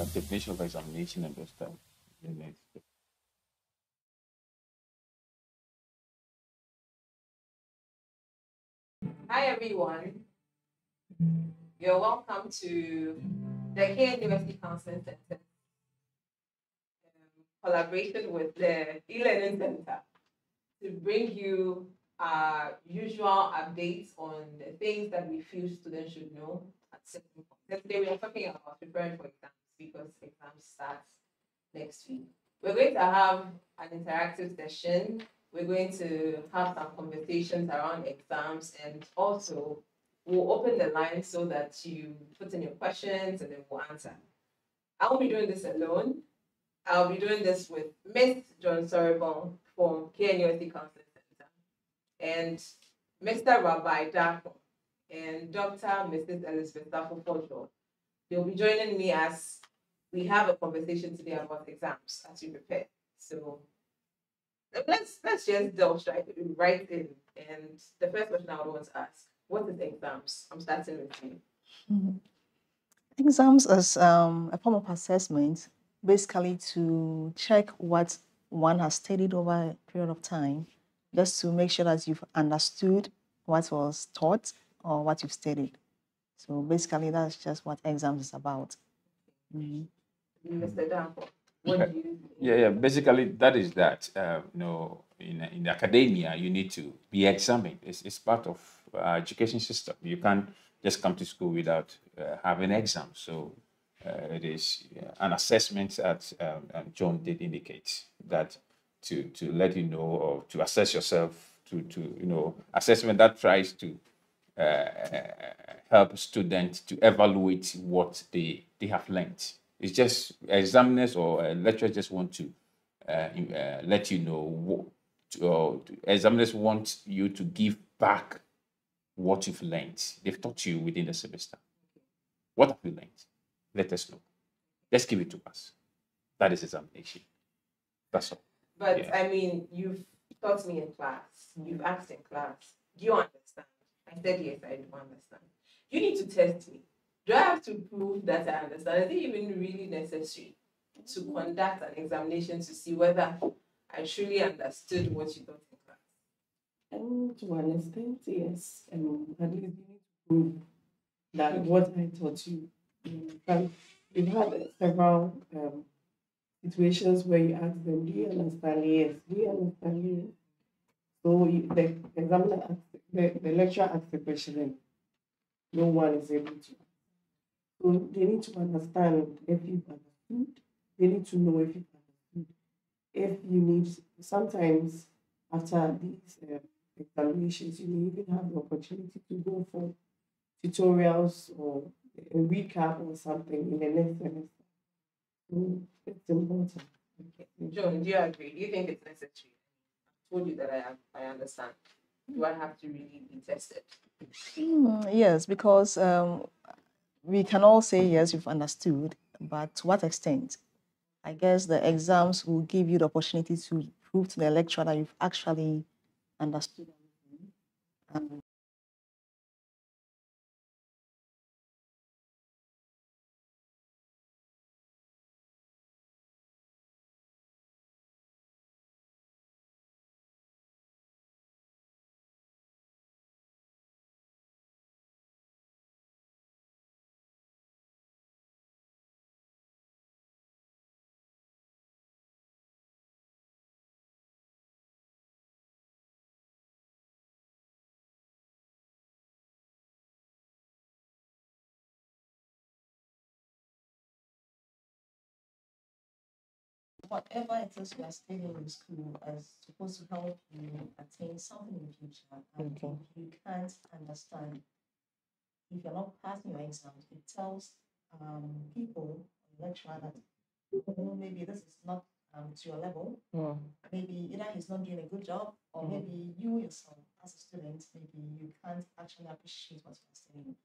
definition of examination and those stuff. The next. Hi everyone, you're welcome to the KNUST Counselling Centre collaboration with the E-Learning Centre to bring you usual updates on the things that we feel students should know at certain points. Today we are talking about preparing for exams because exams start next week. We're going to have an interactive session. We're going to have some conversations around exams, and also we'll open the line so that you put in your questions and then we'll answer. I won't be doing this alone. I'll be doing this with Miss John Soribon from KNUST Counselling Centre and Mr. Rabbi Dako and Dr. Mrs. Elizabeth Dafo. They'll be joining me as we have a conversation today about exams as we prepare. So let's just delve right in. And the first question I would want to ask: what is exams? I'm starting with you. Mm-hmm. Exams is a form of assessment, basically to check what one has studied over a period of time, just to make sure that you've understood what was taught or what you've studied. So basically, that's just what exams is about. Mm-hmm. Mr. Dampo, what do you? Yeah. Basically, that is that. In academia, you need to be examined. It's part of education system. You can't just come to school without having exams. So it is an assessment that John did indicate that to let you know or to assess yourself to assessment that tries to help students to evaluate what they have learned. It's just examiners or lecturers just want to let you know examiners want you to give back what you've learned. They've taught you within the semester. What have you learned? Let us know. Let's give it to us. That is examination. That's all. But yeah. I mean, you've taught me in class. You've asked in class. Do you understand? I said yes, I do understand. You need to test me. Do I have to prove that I understand? Is it even really necessary to conduct an examination to see whether I truly understood what you taught in class? To an extent, yes. At least you need to prove that what I taught you. We've had several situations where you ask them, do you understand? Yes. Do you understand? Yes. So the examiner asks, the lecturer asks the question and no one is able to. So they need to understand if you've understood. They need to know if you've understood. If you need, sometimes after these examinations, you may even have the opportunity to go for tutorials or a recap or something in the next semester. So it's important. Okay. John, do you agree? Do you think it's necessary? I told you that I understand. Do I have to really be tested? Yes, because we can all say, yes, you've understood, but to what extent? I guess the exams will give you the opportunity to prove to the lecturer that you've actually understood. Whatever it is you are studying in school is supposed to help you attain something in the future. And if you can't understand, if you're not passing your exams, it tells people, lecturer, that maybe this is not to your level. Maybe either he's not doing a good job, or maybe you yourself as a student, maybe you can't actually appreciate what you're studying.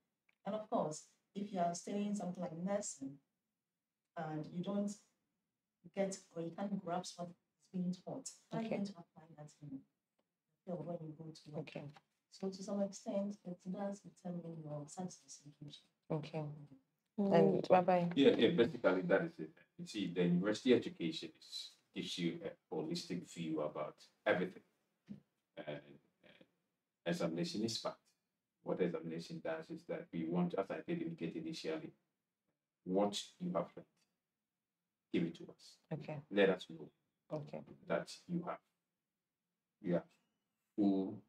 And of course, if you are studying something like nursing and you don't get or you can't grasp what is being taught, how are you going to apply that in the field when you go to work? So to some extent, it does determine your success in the future. And bye-bye. Yeah, basically that is it. You see, the university education gives you a holistic view about everything. And examination is fact. What examination does is that we want, as I did indicate initially, what you have learned, give it to us. Okay. Let us know Okay. that you have full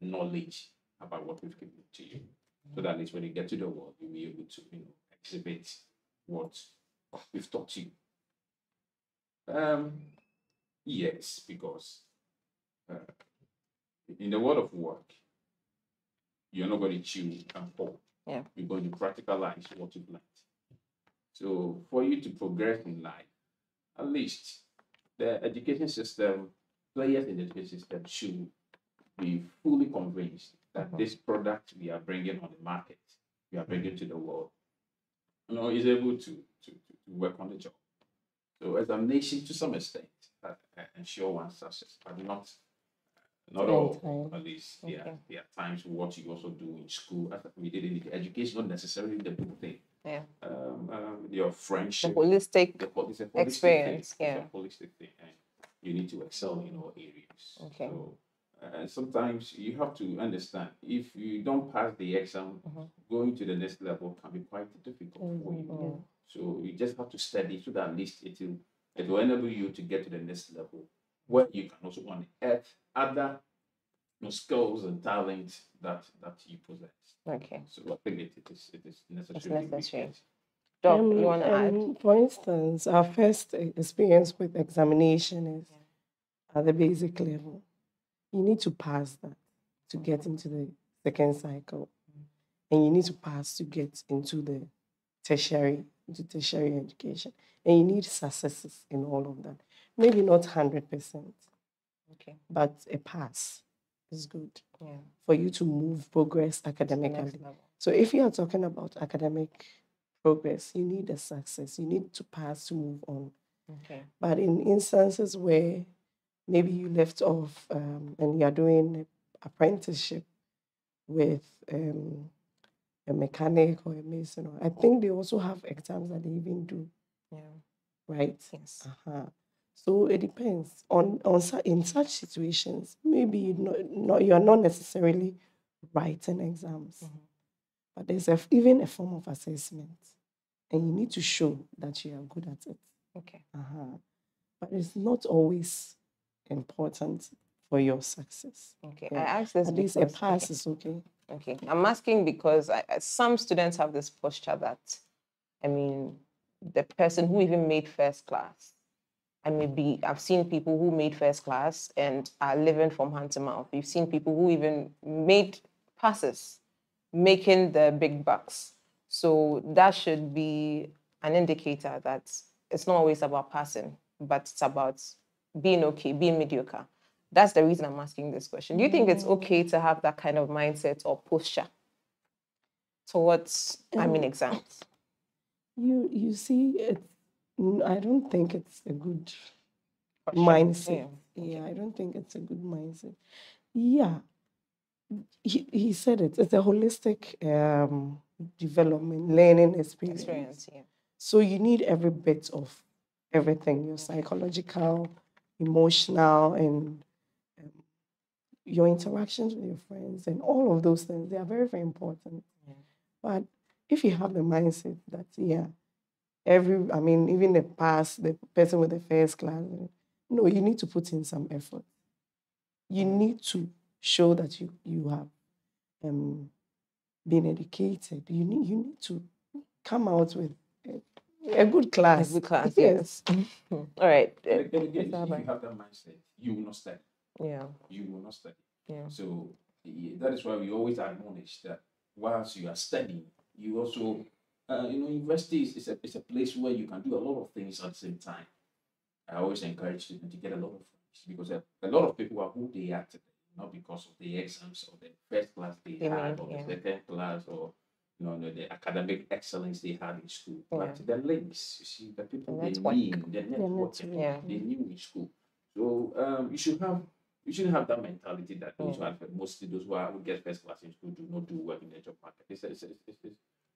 knowledge about what we've given to you. So that at least when you get to the world, you'll be able to, exhibit what we've taught you. Yes, because uh, in the world of work, you're not going to chew and pull. Yeah. You're going to practicalize what you've learned. So for you to progress in life, at least the education system, players in the education system should be fully convinced that this product we are bringing on the market, we are bringing to the world, is able to work on the job. So examination to some extent ensure one's success, but not all. At least, there are times what you also do in school. As we did in education, not necessarily the good thing. Yeah. Your friendship, the holistic it's a holistic experience. Thing. Yeah. It's a holistic thing, and you need to excel in all areas. Okay. So sometimes you have to understand if you don't pass the exam, going to the next level can be quite difficult for you. So you just have to study so that at least it will enable you to get to the next level where you can also unearth other skills and talents that you possess. Okay. So I think it is necessary. It's necessary. Doc, you want to add? For instance, our first experience with examination is at the basic level. You need to pass that to get into the second cycle. And you need to pass to get into the tertiary education. And you need successes in all of that. Maybe not 100%. Okay. But a pass is good. Yeah. For you to progress academically. So if you are talking about academic progress, you need a success. You need to pass to move on. Okay. But in instances where maybe you left off and you are doing an apprenticeship with a mechanic or a mason, I think they also have exams that they even do. Yeah. Right? Yes. So it depends in such situations. Maybe you are not necessarily writing exams, but there's even a form of assessment, and you need to show that you are good at it. Okay. But it's not always important for your success. Okay. I asked this at least a pass is okay. Okay. I'm asking because some students have this posture that, the person who even made first class, I've seen people who made first class and are living from hand to mouth. We've seen people who even made passes, making the big bucks. So that should be an indicator that it's not always about passing, but it's about being okay, being mediocre. That's the reason I'm asking this question. Do you think it's okay to have that kind of mindset or posture towards, exams? You see, I don't think it's a good mindset. Yeah, I don't think it's a good mindset. Yeah, he said it. It's a holistic development, learning experience. Yeah. So you need every bit of everything, your psychological, emotional, and your interactions with your friends, and all of those things. They are very, very important. Yeah. But if you have the mindset that, even the person with the first class, no, you need to put in some effort. You need to show that you have been educated. You need to come out with a good class. A good class, yes. All right. Again, if you have that mindset, you will not study. Yeah. You will not study. Yeah. So that is why we always admonish that whilst you are studying, you also, university is a place where you can do a lot of things at the same time. I always encourage students to get a lot of friends because a lot of people are who they are today, not because of the exams or the first class they had or the second class or the academic excellence they had in school. But the links, you see, the people they knew, the networking they knew in school. So you shouldn't have that mentality that those who have mostly those who get first class in school do not do well in the job market.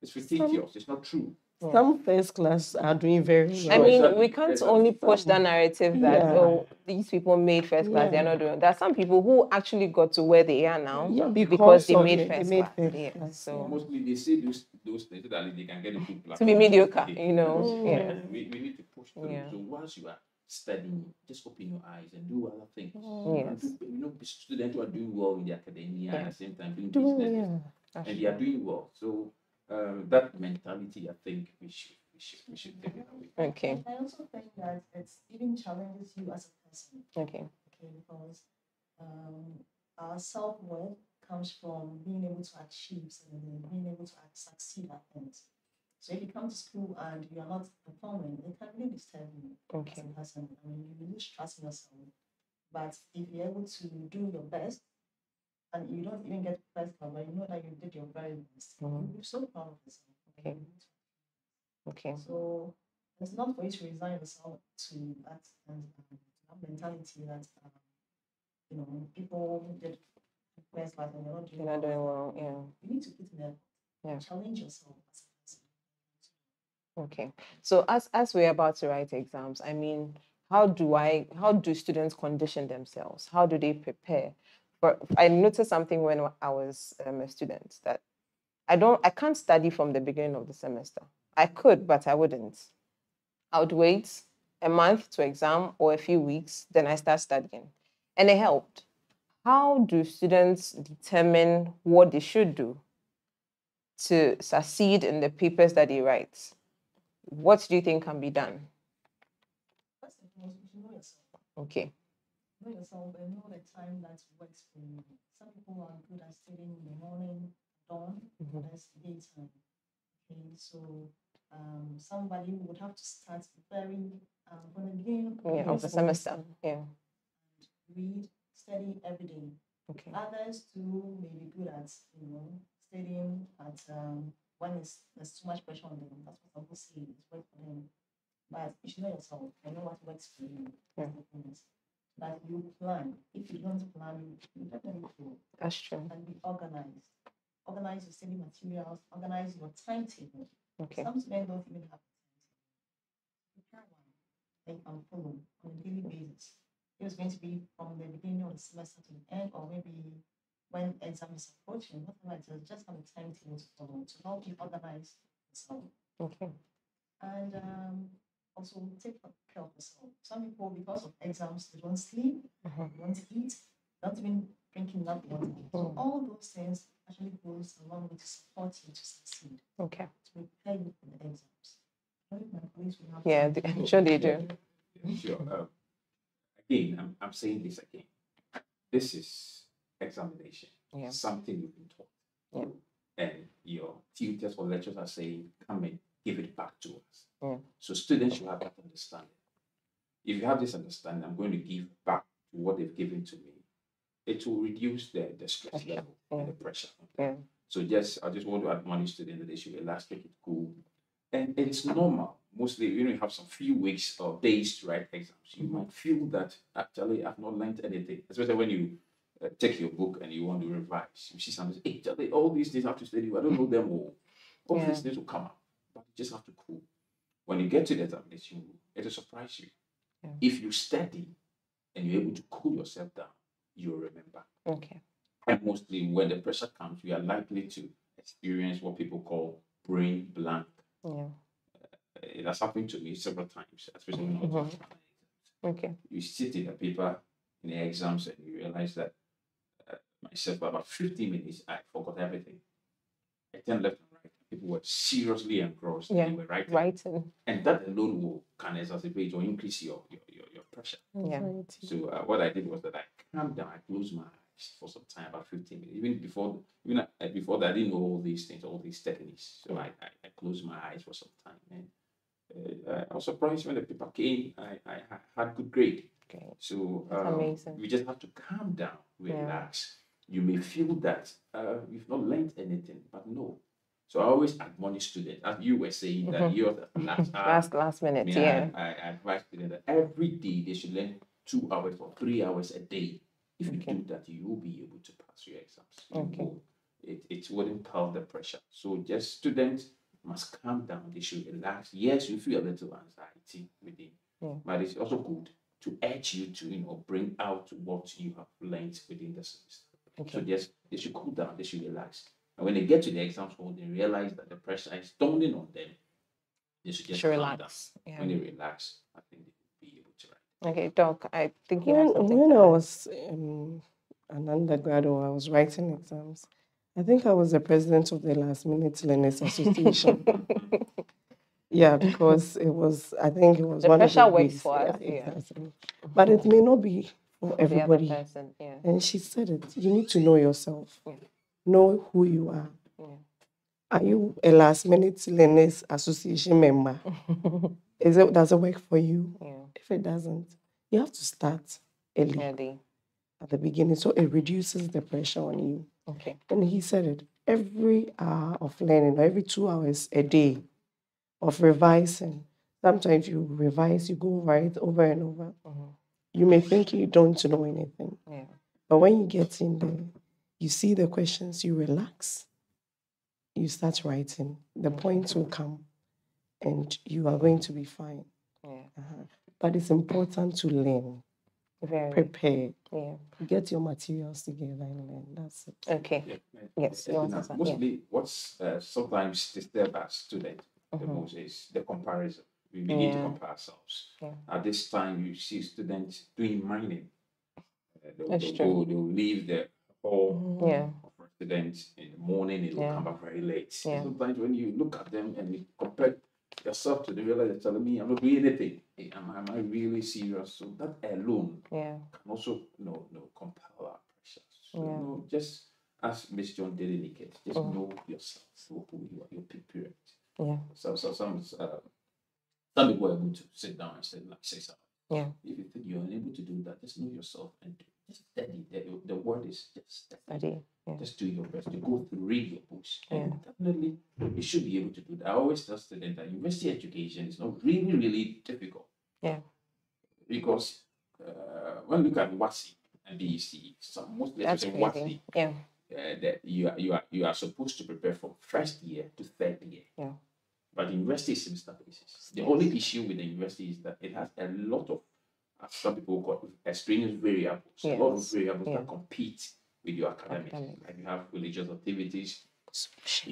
It's fictitious. It's not true. Some first class are doing very well. I mean, Exactly, we can't exactly. only push that narrative that, Yeah. oh, these people made first class, they're Yeah. not doing. There are some people who actually got to where they are now Yeah, because they of made it, first they made class. first Yeah. class, So Mostly they say those things so that they can get a good to platform. be mediocre, Okay. you know. Yeah. We need to push through. Yeah. So whilst you are studying, just open your eyes and do other things. Yes. Students who are doing well in the academia at the same time doing Doing, business, yeah. That's and they are doing well. So that mentality, I think we should take it away. Okay. I also think that it even challenges you as a person. Okay. Okay, because our self-worth comes from being able to achieve something, being able to succeed at things. So if you come to school and you are not performing, it can really disturb you Okay. as a person. I mean, you lose trust in yourself. But if you're able to do your best, and you don't even get first class, but you know that you did your very best, you'll be so proud of yourself. Okay. Okay. So it's not for you to resign yourself to that mentality that you know, people did first class and You're not doing well. Yeah. You need to put in effort. Yeah. Challenge yourself as a person. Okay. So as we're about to write exams, I mean, how do students condition themselves? How do they prepare? I noticed something when I was a student that I can't study from the beginning of the semester. I could, but I wouldn't. I would wait a month to exam or a few weeks, then I start studying. And it helped. How do students determine what they should do to succeed in the papers that they write? What do you think can be done? First and foremost, you should know yourself. Okay. Know yourself and know the time that works for you. Some people are good at studying in the morning, dawn, that's daytime. Okay, so somebody would have to start very from the beginning Of the semester. Yeah. read, study every day. Okay. Others too may be good at studying at when there's too much pressure on them. That's what some people say it's work for them. But you should know yourself and know what works for you. Yeah. But you plan. If you don't plan, you definitely fail. That's true. And be organized. Organize your study materials. Organize your timetable. Okay. Some students don't even have a timetable. Prepare one that you can follow on a daily basis. It was going to be from the beginning of the semester to the end, or maybe when exam is approaching, whatever it is, just have a timetable to follow to help you organize yourself. Okay. And also take care of yourself. Some people, because of exams, they don't sleep, they don't eat, not even drinking enough water. So all those things actually goes a long way to support you to succeed. Okay. To prepare you for the exams. I think my colleagues will have Yeah, I'm sure they do. Sure. Again, I'm saying this again. This is examination. Yeah. Something you've been taught. Yeah. And your tutors or lecturers are saying, come and give it back to us. Yeah. So students should have that understanding. If you have this understanding, I'm going to give back to what they've given to me. It will reduce the stress level and the pressure. Yeah. So I just want to admonish students that they should relax, take it cool. And it's normal. Mostly, you have some few weeks or days to write exams. You might feel that actually I've not learned anything, especially when you take your book and you want to revise. You see something, hey, Charlie, all these things I have to study. I don't know them all. All these things will come up, but you just have to cool. When you get to the examination, it will surprise you. Yeah. If you study and you're able to cool yourself down, you'll remember. Okay. And mostly when the pressure comes, we are likely to experience what people call brain blank. Yeah. It has happened to me several times, especially when I was exams. Okay. You sit in the paper in the exams and you realize that myself, for about 15 minutes, I forgot everything. I turned left and right. People were seriously engrossed. Yeah. They were writing. And that alone can exacerbate or increase your pressure. Yeah. So what I did was that I calmed down. I closed my eyes for some time, about 15 minutes. Even before that, I didn't know all these things, all these techniques. So I closed my eyes for some time. And I was surprised when the paper came. I had good grade. Okay. So amazing. we just have to calm down, relax. You may feel that you've not learned anything, but no. So I always admonish students, as you were saying, that you're the last minute. I advise students that every day they should learn 2 hours or 3 hours a day. If you do that, you will be able to pass your exams. You will. it wouldn't calm the pressure. So just students must calm down. They should relax. Yes, you feel a little anxiety within, but it's also good to urge you to, bring out what you have learned within the semester. So just they should cool down. They should relax. And when they get to the exam hall, they realize that the pressure is dawning on them. They should just calm relax. down. When they relax, I think they will be able to write. Okay, Doc, I think you have something When to I add. was an undergrad or I was writing exams, I think I was the president of the Last Minute Learners Association. Yeah, because I think it was The one of pressure the works ways. for us, Exactly. But it may not be for For the other everybody. person, And she said it. You need to know yourself. Yeah. Know who you are. Yeah. Are you a Last Minute Learners Association member? Does it work for you? Yeah. If it doesn't, you have to start early at the beginning, so it reduces the pressure on you. Okay. And he said it, every hour of learning, or every 2 hours a day of revising, sometimes you revise, you go over it over and over. You may think you don't know anything. Yeah. But when you get in there, you see the questions, you relax, you start writing, the points will come, and you are going to be fine. Yeah. But it's important to learn, prepare, get your materials together and learn. That's it. Okay. Yes. Mostly, what's sometimes disturb us students the most is the comparison. We begin to compare ourselves. At this time, you see students doing mining. They'll leave the hall of residence in the morning. They will come back very late. Sometimes when you look at them and you compare yourself to them, you realize they're telling me, I'm not doing anything. Hey, am I really serious? So that alone can also compel our pressure. So just as Miss John did indicate, just know yourself, know who you are, your period. So some people are able to sit down and study like 6 hours. If you think you're unable to do that, just know yourself and just study. The word is just study. Just do your best to go through, read your books. And definitely you should be able to do that. I always tell students that university education is not really, really difficult. Because when we look at WASI and BEC, mostly especially WASI, that you are supposed to prepare from first year to third year. But the university is semester basis. The only issue with the university is that it has a lot of, as some people call it, extraneous variables. A lot of variables that compete with your academics. Like you have religious activities.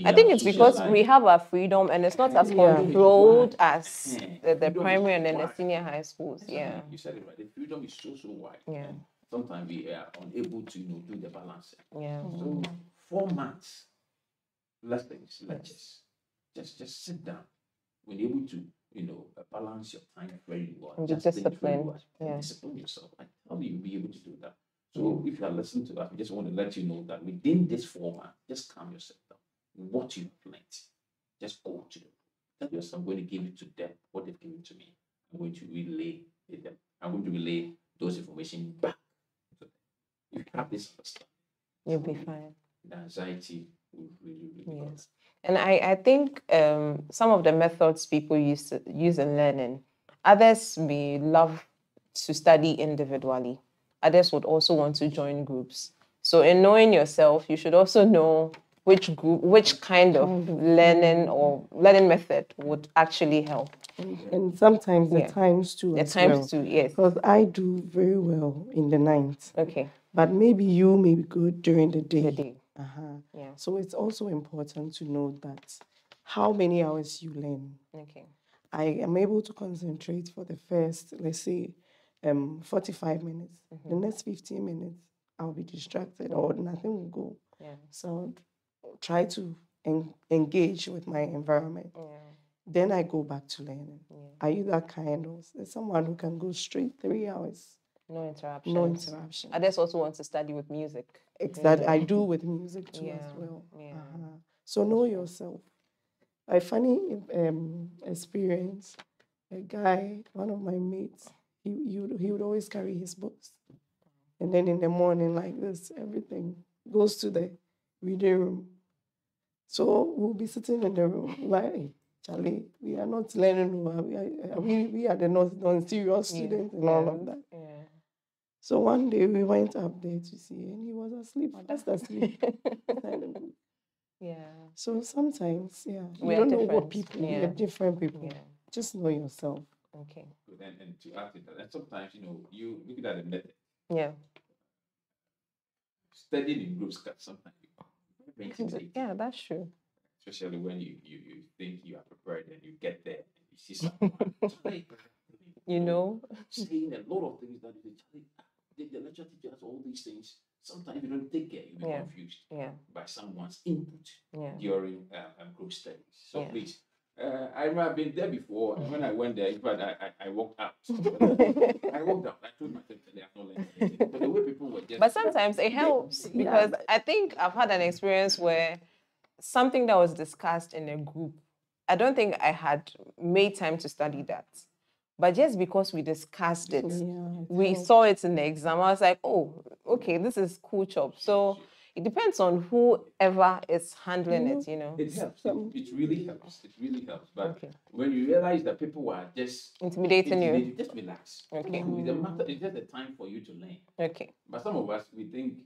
I think it's because we have our freedom and it's not as controlled as the primary and then the senior high schools. You said it right. The freedom is so wide. And sometimes we are unable to do the balancing. So 4 months lessons, lectures. Just sit down. When you're able to, balance your time very well. And be disciplined. Discipline yourself. How do you be able to do that? So if you are listening to that, I just want to let you know that within this format, just calm yourself down. What you have learned, just go to them. Tell yourself, I'm going to give it to them what they've given to me. I'm going to relay them. I'm going to relay those information back to them. If you have this understanding, you'll be fine. The anxiety will really go. And I think some of the methods people use in learning, others may love to study individually. Others would also want to join groups. So in knowing yourself, you should also know which kind of learning method would actually help. And sometimes the times too. Yes. Because I do very well in the night. Okay. But maybe you may be good during the day. Yeah. So it's also important to know that how many hours you learn. Okay. I am able to concentrate for the first, let's say, 45 minutes. The next 15 minutes, I'll be distracted or nothing will go. So try to engage with my environment. Then I go back to learning. Are you that kind of someone who can go straight 3 hours? No interruptions. No interruption. Others also want to study with music. Exactly. I do with music too as well. So know yourself. A funny experience, a guy, one of my mates, he would always carry his books. And then in the morning like this, everything goes to the reading room. So we'll be sitting in the room like, hey, Charlie, we are not learning. We are the non-serious students and all of that. So one day we went up there to see, and he was asleep, fast asleep. beside the book. Yeah. So sometimes, yeah, We you are don't know what different. people, Yeah. you're different people. Yeah. Just know yourself. Okay. Good. And to add to that, and sometimes, you look at the method. Yeah. Studying in groups can sometimes be intimidating. Yeah, that's true. Especially when you think you are prepared and you get there and you see someone You know? saying a lot of things that the lecture teachers, all these things. Sometimes you don't take care, you'll be Yeah. confused Yeah. by someone's input Yeah. during group studies. So Yeah. please, I remember I've been there before, and when I went there, in fact, I walked out. I walked out. I told myself that I'm not learning anything. But the way people were just. But sometimes it helps because I think I've had an experience where something that was discussed in a group, I don't think I had made time to study that. But just because we discussed it, we saw it in the exam, I was like, oh, okay, this is cool chop. So it depends on whoever is handling it, you know. It helps. It really helps. It really helps. But Okay. when you realize that people were just Intimidating you. just relax. Okay. It's just a time for you to learn. Okay. But some of us, we think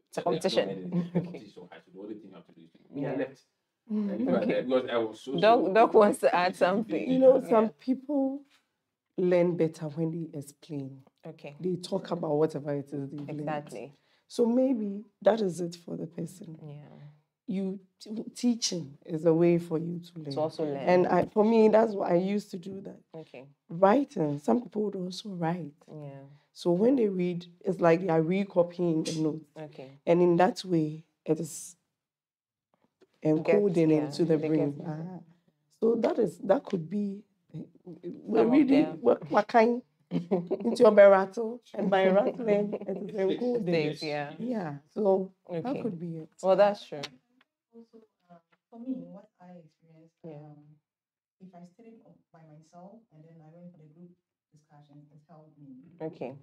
It's a competition. The competition is so high. So the only thing you have to do is me. I Yeah. left. Because I was so. Doc wants to add something. You know, some people learn better when they explain. Okay. They talk about whatever it is they've learned. Exactly. So maybe that is it for the person. Yeah. Teaching is a way for you to learn. To also learn. And for me, that's what I used to do that. Okay. Writing, some people would also write. Yeah. So when they read, it's like they are recopying the notes. Okay. And in that way, it is encoding into the brain. So that could be we're reading what kind into your rattle, and by rattling it is encoding. Yeah. So that could be it. Well, that's true. Also, for me, what I experienced, if I studied by myself and then I went for the group discussion, it helped me. Okay.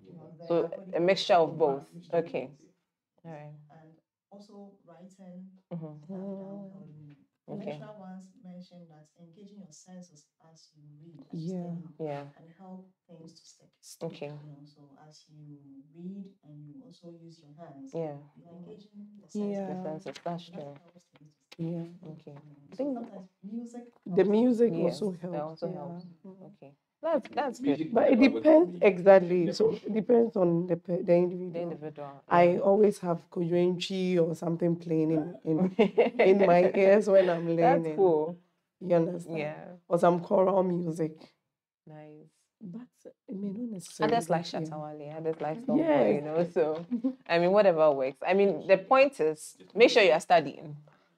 So a mixture of both. Okay. All right. And also writing Mm-hmm. helped me. The Okay. lecturer once mentioned that engaging your senses as you read and study can help things to stick. Okay. You know, so as you read and you also use your hands, Yeah. you're engaging the senses. The senses. That's true. Helps things to stick. Yeah. Okay. I think sometimes music. The music Yes, also helps. that also helps. Okay. That's good. But it depends exactly. So it depends on the individual. The individual. I always have Kojuenchi or something playing in my ears when I'm learning. That's cool. You understand? Yeah. Or some choral music. Nice. But it may not necessarily. Others like Shatawale, others like Stoneboy, you know. So, I mean, whatever works. I mean, the point is, make sure you are studying.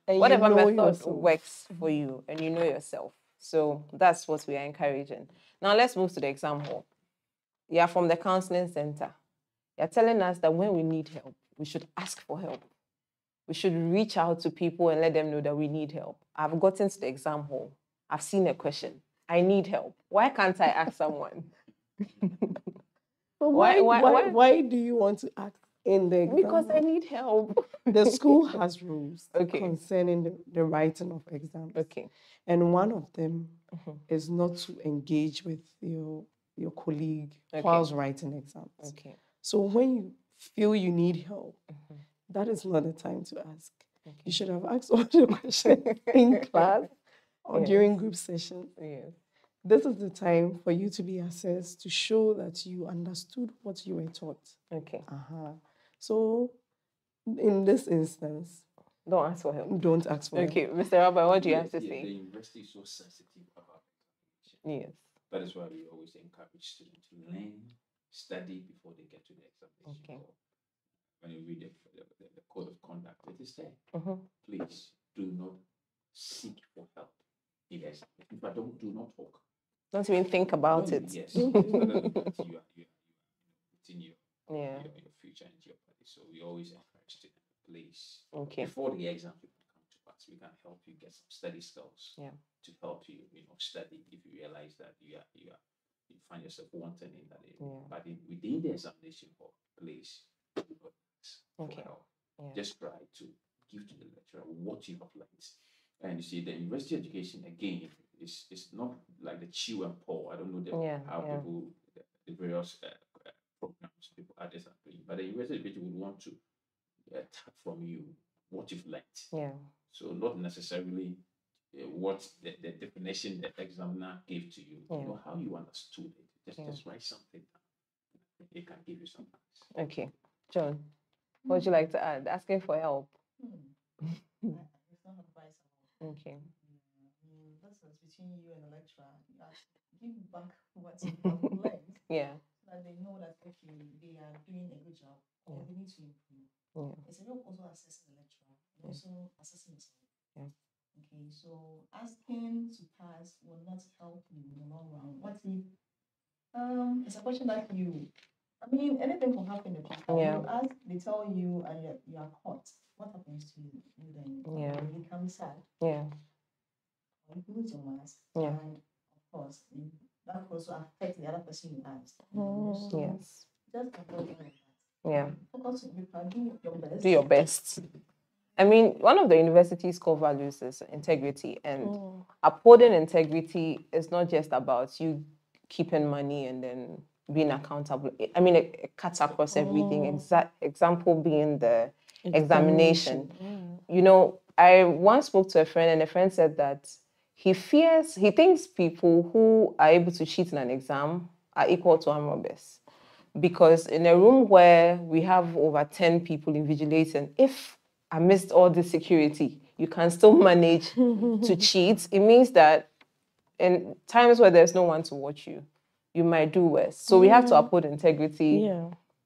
And whatever method works for you, and you know yourself. So that's what we are encouraging. Now let's move to the exam hall. You are from the counseling center. You're telling us that when we need help, we should ask for help. We should reach out to people and let them know that we need help. I've gotten to the exam hall. I've seen a question. I need help. Why can't I ask someone? But why do you want to ask in the exam? Because I need help. The school has rules concerning the writing of exams. Okay. And one of them is not to engage with your colleague whilst writing exams. Okay. So when you feel you need help, that is not the time to ask. Okay. You should have asked all the questions in class or during group sessions. Yes. This is the time for you to be assessed to show that you understood what you were taught. Okay. So in this instance, don't ask for help. Don't ask for help. Okay, Mr. Rabbi, what do you have to say? The university is so sensitive about examination. Yes. That is why we always encourage students to learn, study before they get to the examination. Okay. When you read the code of conduct, it is there. Please do not seek for help. Yes, but do not talk. Don't even think about it. Yes, you are putting your future into your body. So we always encourage students, please. Okay. Before the exam, you can come to us. We can help you get some study skills. Yeah. To help you, study if you realize that you find yourself wanting in that area. Yeah. But within the examination hall, please do not ask for help. Yeah. Just try to give to the lecturer what you have learned. And you see, the university education again is not like the chew and pour. I don't know how people, the various programs people others are doing, but the university education would want to tap from you what you've learned. Yeah. So not necessarily what the definition the examiner gave to you, you know, how you understood it. Just write something down. It can give you some answers. Okay. John, what would you like to add? Asking for help. It's not advice at all. Okay. This is between you and the lecturer. You have to give back what you have learned. Yeah. So that they know that okay, they are doing a good job or they need to improve. Yeah. It's about also assessing the lecturer and also assessing yourself. Yeah. Okay, so asking to pass will not help you in the long run. What if it's a question that anything can happen in the future. Yeah. You ask, they tell you, and you are caught. What happens to you then? Yeah. You become sad. Yeah. You lose your mask. Yeah. And of course, that will also affect the other person you asked. So Yes. just avoid all of that. Yeah. Focus on your do your best. Do your best. I mean, one of the university's core values is integrity, and upholding integrity is not just about you keeping money and then being accountable. I mean, it cuts across everything. Example being the examination. You know, I once spoke to a friend, and a friend said that he thinks people who are able to cheat in an exam are equal to armed robbers. Because in a room where we have over 10 people invigilating, if amidst all the security, you can still manage to cheat, it means that in times where there's no one to watch you, you might do worse. So we have to uphold integrity,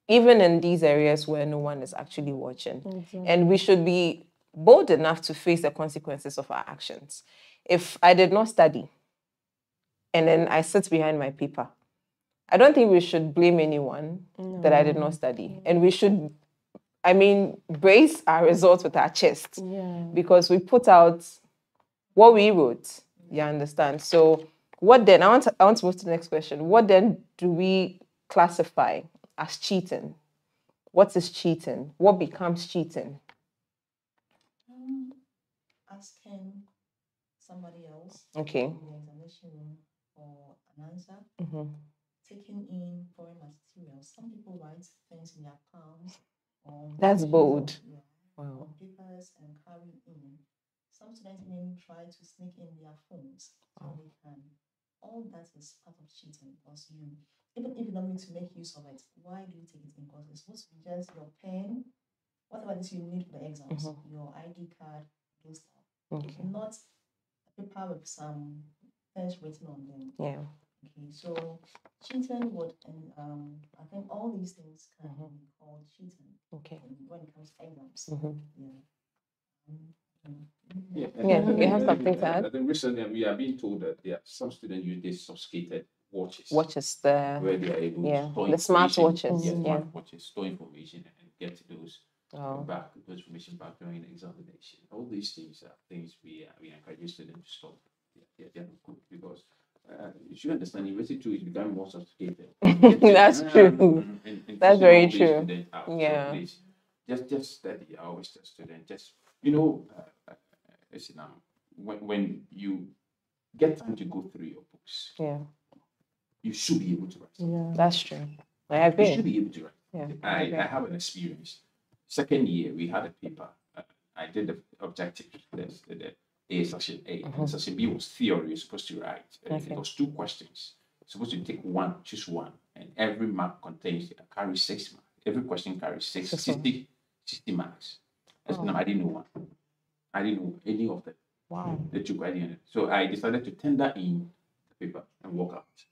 even in these areas where no one is actually watching. Exactly. And we should be bold enough to face the consequences of our actions. If I did not study and then I sit behind my paper, I don't think we should blame anyone that I did not study. And we should, brace our results with our chest. Because we put out what we wrote. You understand? So what then? I want to move to the next question. What then do we classify as cheating? What is cheating? What becomes cheating? Asking somebody else in the examination room for an answer. Taking in foreign materials. Some people write things in their palms. That's bold. On papers and carry in. Some students even try to sneak in their phones so they can. All that is part of cheating because even if you don't need to make use of it, why do you take it in? Because it's supposed to be just your pen, whatever it is you need for the exams, your ID card, those stuff. Not a paper with some things written on them. Yeah. Okay, so cheating would, and I think all these things can be called cheating. Okay. When it comes to exams. You have something to add? I think recently we are being told that there are some students use these sophisticated watches. Watches where they are able to store the smart watches. Smart watches, store information and get those information back during the examination. All these things are things we encourage students to stop. They're not good because you should understand university too is becoming more sophisticated. That's true. That's very true. So please, just study. I always tell students, listen, when you get time to go through your books, you should be able to write. That's true. I agree. You should be able to write. I have an experience. Second year, we had a paper. I did the objective test, the A section A, and section B was theory. You're supposed to write. It was 2 questions. You're supposed to take one, choose one, and every mark carries 6 marks. Every question carries 60 marks. I didn't know one. I didn't know any of them. Wow. The 2 questions. So I decided to tender in the paper and walk out.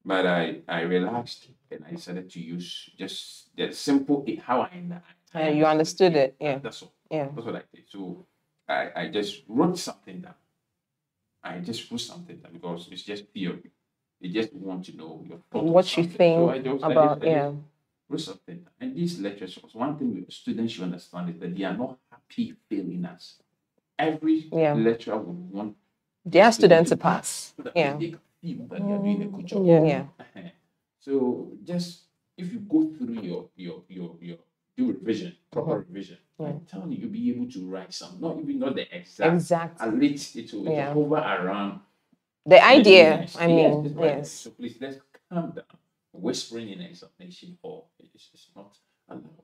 But I relaxed and I decided to use just the simple how I you understood it. Yeah. That's all. Yeah. That's what I did. So I just wrote something down. Because it's just theory. You just want to know your thoughts. What you think so I just wrote something down. And these lectures, one thing students should understand is that they are not happy failing us. Every lecturer would want their students to pass. So that they can feel that you're doing a good job. So just if you go through your do revision, proper revision, I'm telling you, you'll be able to write some, not the exact. At least it will hover around the idea. Yes. So please let's calm down. whispering in examination hall is not allowed.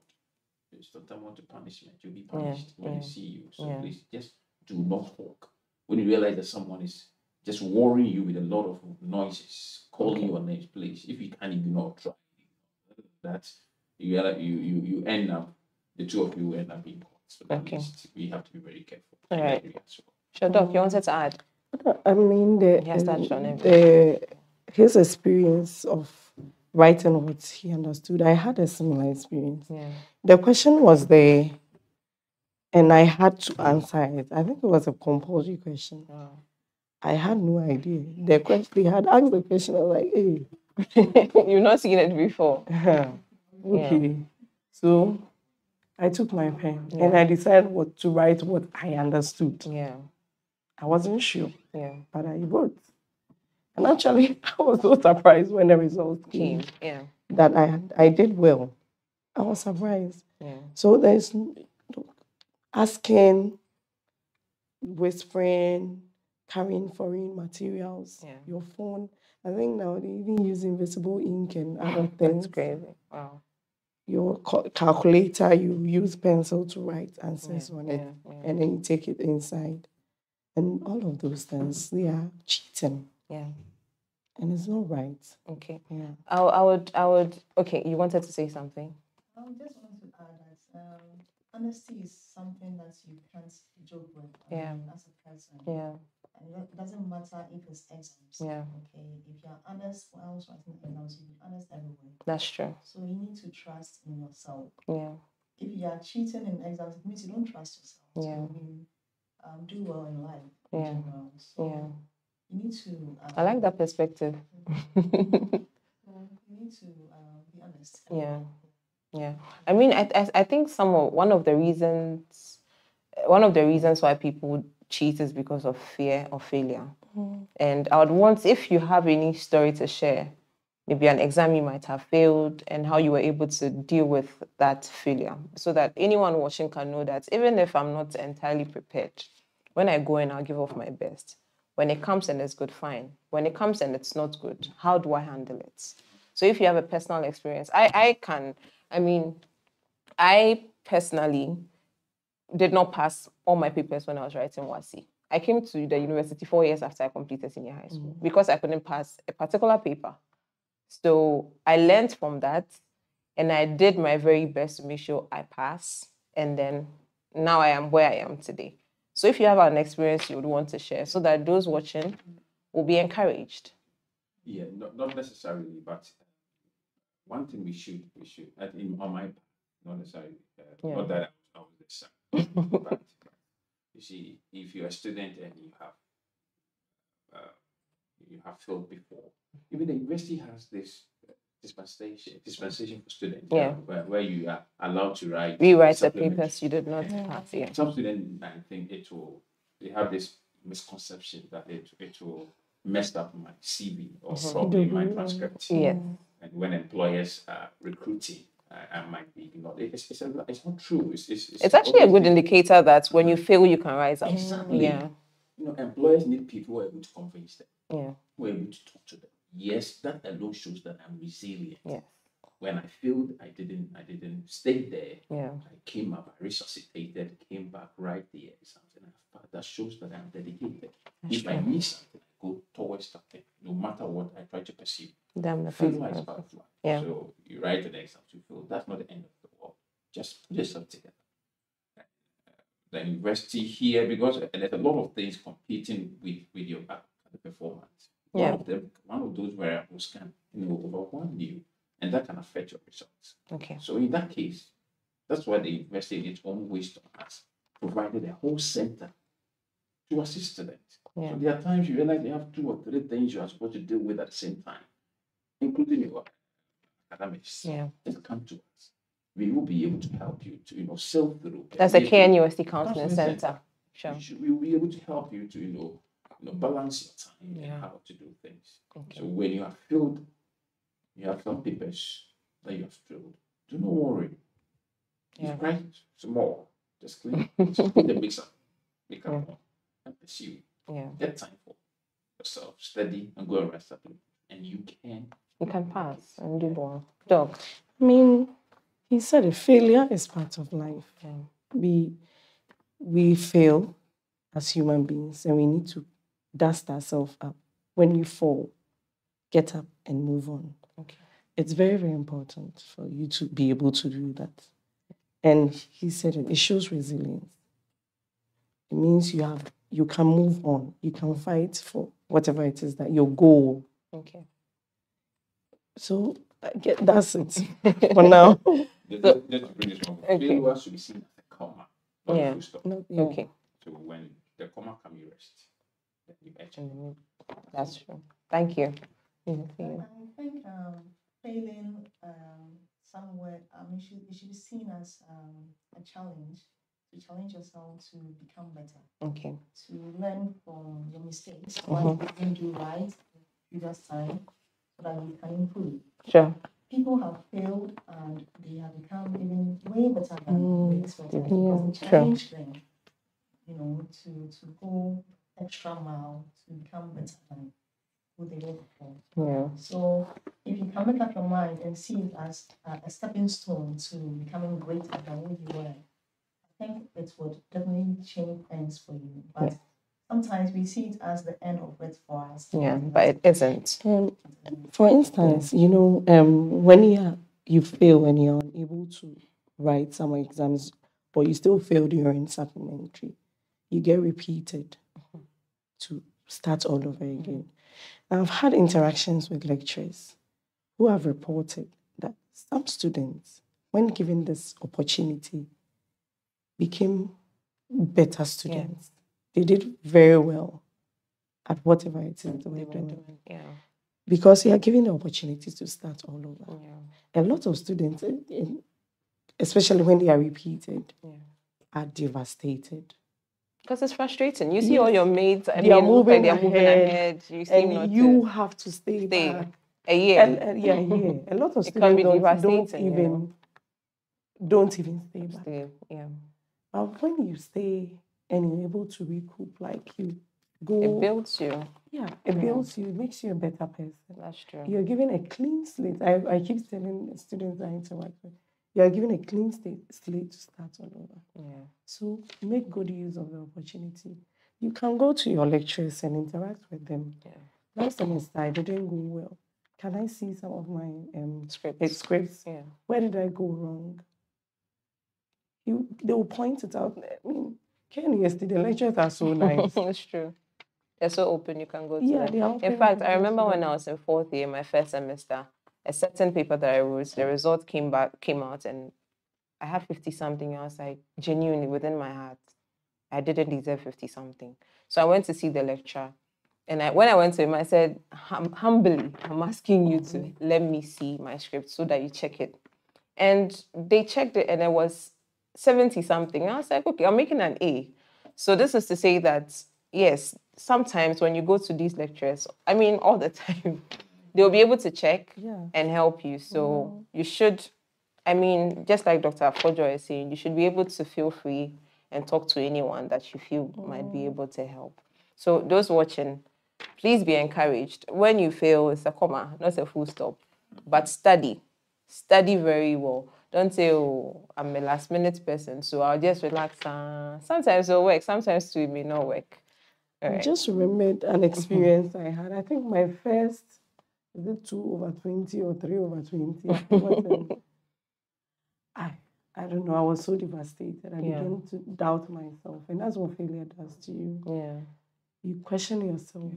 It's tantamount to punishment. You'll be punished when they see you. So please just do not talk. When you realize that someone is just worrying you with a lot of noises, calling your names, please. If you can't ignore, try. That you end up, the two of you end up in court. So at least we have to be very careful. All right. Sure, Doc, you wanted to add? I mean, his experience of writing what he understood, I had a similar experience. Yeah. The question was there, and I had to answer it. I think it was a compulsory question. Wow. I had no idea. They had asked the question, I was like, hey. You've not seen it before. Okay. So I took my pen and I decided what to write what I understood. Yeah. I wasn't sure. Yeah. But I wrote. And actually, I was so surprised when the results came. Yeah. That I did well. I was surprised. Yeah. So there's asking, whispering, carrying foreign materials, your phone. I think now they even use invisible ink and other things. That's crazy. Wow. Your calculator, you use pencil to write answers on it, and then you take it inside. And all of those things, they are cheating. Yeah. And it's not right. Okay. Yeah. I would. Okay, you wanted to say something? I just want to add that honesty is something that you can't joke with. As a person. Yeah. And it doesn't matter if it's exams. Yeah. Okay. If you're honest while writing exams, you'll be honest everywhere. That's true. So you need to trust in yourself. Yeah. If you are cheating in exams, it means you don't trust yourself. Yeah. So you do well in life. Yeah. In general. So you need to. I like that perspective. You need to be honest. Yeah. Yeah. I mean, I think one of the reasons why people cheat is because of fear of failure. And I would want, if you have any story to share, maybe an exam you might have failed and how you were able to deal with that failure, so that anyone watching can know that even if I'm not entirely prepared, when I go in, I'll give off my best. When it comes and it's good, fine. When it comes and it's not good, how do I handle it? So if you have a personal experience, I personally did not pass all my papers when I was writing WASI. I came to the university 4 years after I completed senior high school because I couldn't pass a particular paper. So I learned from that and I did my very best to make sure I pass. And then now I am where I am today. So if you have an experience you would want to share so that those watching will be encouraged. Yeah, not necessarily, but one thing we should, I think on my part, not necessarily, not that I was the same, but you see, if you're a student and you have failed before, even the university has this dispensation for students, where you are allowed to rewrite the papers you did not pass. Yeah. Some students, I think they have this misconception that it will mess up my CV or probably my transcript. Yeah. And when employers are recruiting, I might be ignored. It's not true. It's actually a good indicator that when you fail, you can rise up. Exactly. Yeah. Employers need people who are able to convince them. Yeah. Who are able to talk to them. Yes, that alone shows that I'm resilient. Yeah. When I failed, I didn't stay there. Yeah. I came up, I resuscitated, came back, right there, something. That shows that I'm dedicated. If I miss something, I go towards something. No matter what I try to pursue. Failure is part of life. Yeah. So you write an exam, you fail. That's not the end of the world. Just put yourself together. The university here, because there's a lot of things competing with your performance. Yeah. One of those variables can overwhelm you, and that can affect your results. Okay. So in that case, that's why the university in its own wisdom has provided a whole center to assist students. Yeah. So there are times you realize you have 2 or 3 things you are supposed to deal with at the same time, including your academics. Yeah. Just come to us. We will be able to help you to sail through. That's a KNUST Counselling Centre. Sure. We will be able to help you to balance your time and how to do things. Okay. So when you have failed, you have some papers that you have failed. Do not worry. Yeah. You write small. Just clean. Just put the mixer. Make up and pursue. Yeah. Get time for yourself. Study and go and rest up. And you can You can pass and do well. Dog. I mean, he said a failure is part of life. Yeah. We fail as human beings, and we need to dust ourselves up. When you fall, get up and move on. Okay. It's very, very important for you to be able to do that. And he said it shows resilience. It means you can move on. You can fight for whatever it is that your goal. Okay. So that's it for now. Just to bring this one, failure should be seen as a comma, not a full stop. Okay. So when the comma comes, you rest. Then you actually. That's true. Thank you. I think failing somewhere, it should be seen as a challenge, to challenge yourself to become better. Okay. To learn from your mistakes, what you didn't do right the previous time, so that you can improve. Sure. People have failed and they have become even way better than they expected. Yeah, Because it challenged them, to go extra mile to become better than who they were before. Yeah. So if you can make up your mind and see it as a stepping stone to becoming greater than who you were, I think it would definitely change things for you. But sometimes we see it as the end of it for us. Yeah, but it isn't. For instance, when you fail and you're unable to write some exams, but you still fail during supplementary, you get repeated to start all over again. I've had interactions with lecturers who have reported that some students, when given this opportunity, became better students. They did very well at whatever it is they were doing. Yeah. Because you are given the opportunity to start all over. Yeah. A lot of students, especially when they are repeated, are devastated. Because it's frustrating. You see all your mates, they are moving ahead. You seem and not you to have to stay back. a year. And a year. A lot of It can be students don't devastating, even stay back. Yeah. But when you stay and you're able to recoup, like you go, It builds you. Yeah, it builds you, it makes you a better person. That's true. You're given a clean slate. I keep telling students I interact with, you're given a clean slate to start all over. Yeah. So make good use of the opportunity. You can go to your lecturers and interact with them. Yeah. Last semester I didn't go well. Can I see some of my scripts? Yeah. Where did I go wrong? They will point it out. I mean, KNUST, the lecturers are so nice. It's true. They're so open, you can go to them. They are open. In fact, I remember when I was in 4th year, my first semester, a certain paper that I wrote, the result came out, and I had 50-something. I was like, genuinely, within my heart, I didn't deserve 50-something. So I went to see the lecturer. And when I went to him, I said, humbly, I'm asking you to let me see my script so that you check it. And they checked it, and it was 70-something. I was like, okay, I'm making an A. So this is to say that, yes, sometimes when you go to these lecturers, I mean, all the time, they'll be able to check and help you. So you should, I mean, just like Dr. Afojo is saying, you should be able to feel free and talk to anyone that you feel might be able to help. So those watching, please be encouraged. When you fail, it's a comma, not a full stop. But study very well. Don't say, oh, I'm a last-minute person, so I'll just relax. Sometimes it'll work, sometimes it may not work. I just remembered an experience I had. I think my first, is it 2/20 or 3/20? I don't know. I was so devastated. I began to doubt myself. And that's what failure does to you. Yeah. You question yourself.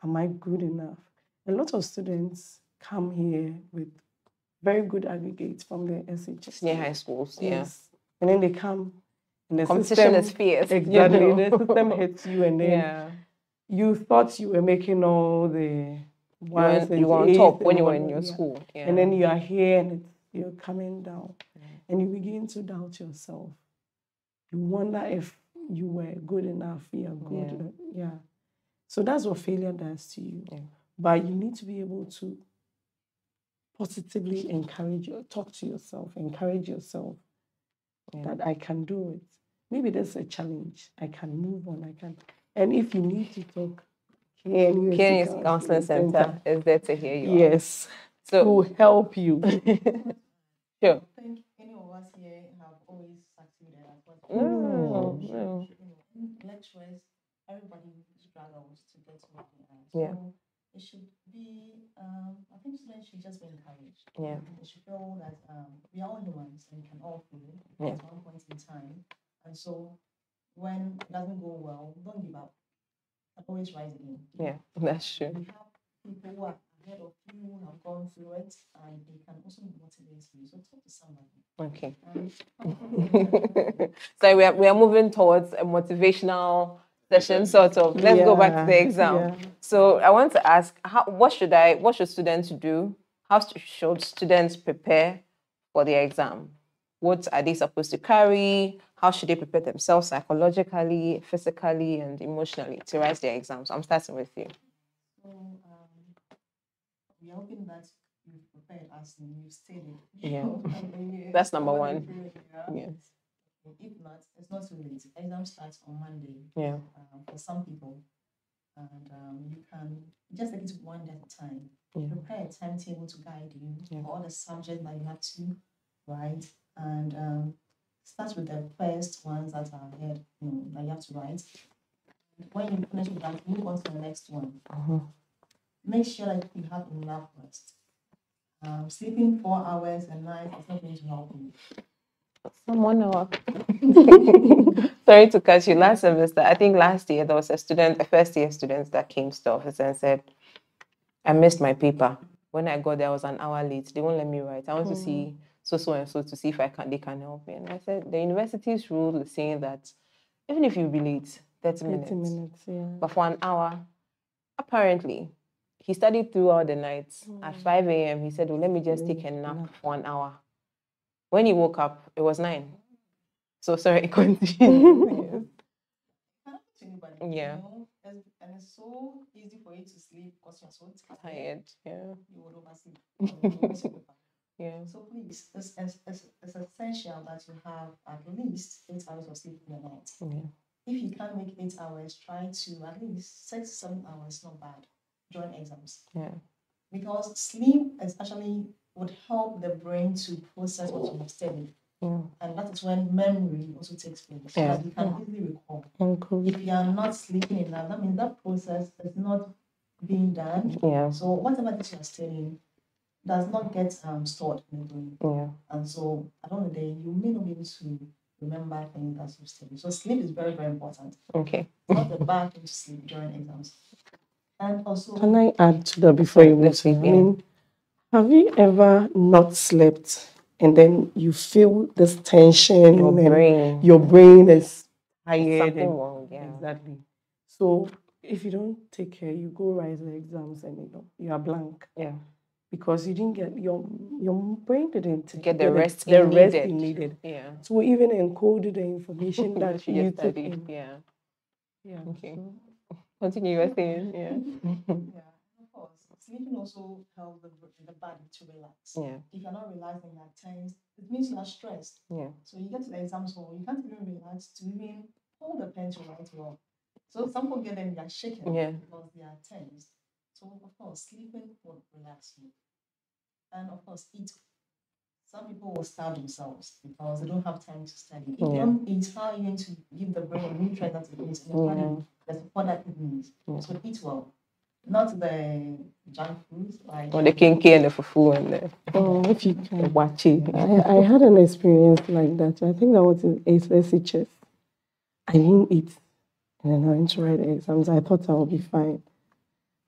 Am I good enough? A lot of students come here with very good aggregates from the SHS. Senior high schools, yes. And then they come, and the competition is fierce. Exactly. The system hits you, and then you thought you were making all the ones you were on top when you were in your yeah. school. Yeah. And then you are here, and you're coming down. And you begin to doubt yourself. You wonder if you were good enough. You're good. Yeah. So that's what failure does to you. Yeah. But you need to be able to positively talk to yourself, encourage yourself that I can do it. Maybe there's a challenge. I can move on. And if you need to talk, KNUST Counselling Centre is there to hear you out. Yes, So, to help you. sure. I think any of us here have always succeeded at what No. lecturers, everybody struggles to get to where they are. Yeah. So it should be, I think students should just be encouraged. Yeah. They should feel that we are all humans and we can all fail Yeah. at one point in time. And so when it doesn't go well, don't give up. Always rise again. Yeah, that's true. We have people who are ahead of you, who have gone through it, and they can also motivate you. So talk to somebody. Okay. And So we are moving towards a motivational session, sort of. Let's go back to the exam. Yeah. So I want to ask, what should students do? How should students prepare for the exam? What are they supposed to carry? How should they prepare themselves psychologically, physically, and emotionally to write their exams? I'm starting with you. so we are hoping that you've prepared as you've stated. Yeah. And That's number what one. you feel, yeah. Yes. If not, it's not too late. Exam starts on Monday Yeah. for some people. And you can just take it one day at a time. Yeah. Prepare a timetable to guide you Yeah. for all the subjects that you have to write. And start with the first ones that are ahead, that you have to write. When you finish with that, move on to the next one. Make sure that you have enough rest. Sleeping 4 hours a night is not going to help you. Someone else. Sorry to cut you. Last semester, I think last year, there was a first year student that came to the office and said, I missed my paper. When I got there, I was an hour late. They won't let me write. I want to see so and so to see if they can help me. And I said, the university's rule is saying that even if you be late, 30 minutes. Yeah. But for an hour, apparently, he studied throughout the night. At 5 a.m., he said, well, let me just take a nap for an hour. When he woke up, it was 9. So sorry, continue. Yeah. And it's so easy for you to sleep because you're so Tired. Yeah. You would oversleep. Yeah. So please, it's essential that you have at least 8 hours of sleep in the night. Yeah. If you can't make 8 hours, try to at least 6 to 7 hours, not bad, during exams. Yeah. Because sleep especially would help the brain to process what you have studied. Yeah. And that is when memory also takes place. Yeah. That you can easily recall. Uncle. If you are not sleeping enough, that means that process is not being done. Yeah. So whatever that you are studying does not get stored in the brain. Yeah. And so at the end of the day, you may not be able to remember things that you studied. So sleep is very, very important. Okay. It's not a bad thing to sleep during exams. And also, Can I add to that before you move? Yeah. I mean, have you ever not slept and then you feel this tension and your brain is tired? Something wrong, yeah. Exactly. So if you don't take care, you go write the exams and you are blank. Yeah. Because you didn't get your brain didn't Get the rest you needed. needed. Yeah. So even encoded the information that you you took studied. in. Yeah. Yeah. Okay. So, Continue your thing. Yeah. yeah, of course, sleeping also helps the body to relax. Yeah. If you're not relaxing, you're tense, it means you are stressed. Yeah. So you get to the exams hall, you can't even relax to even hold the pen to write well. So some people get them, they are shaking because they are tense. So of course, sleeping will relax you. And of course, eat. Some people will starve themselves because they don't have time to study. If you don't eat, how are you going to give the brain a nutrient that it needs in the body? That's what that it needs. So eat well. Not the junk foods like Or the kinky and the fufu and the if you can. wachi. I had an experience like that. I think that was in SHS. I didn't eat. And then I went to write the exams. I thought I would be fine.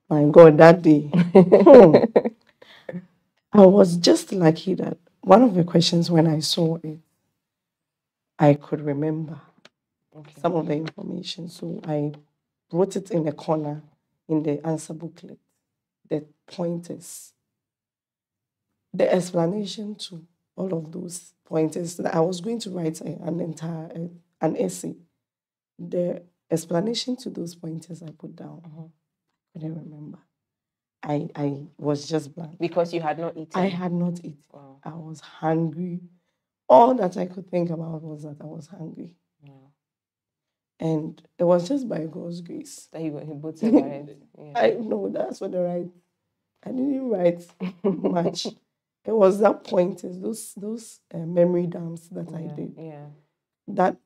My God, that day. I was just lucky that one of the questions, when I saw it, I could remember some of the information. So I wrote it in a corner in the answer booklet, the pointers, the explanation to all of those pointers. That I was going to write an essay. The explanation to those pointers I put down, I couldn't remember. I was just blank. Because you had not eaten? I had not eaten. Wow. I was hungry. All that I could think about was that I was hungry. Wow. And it was just by God's grace. That he both said right. Yeah. I know that's what the right. I didn't write much. It was that point, is those memory dumps that I did. Yeah. That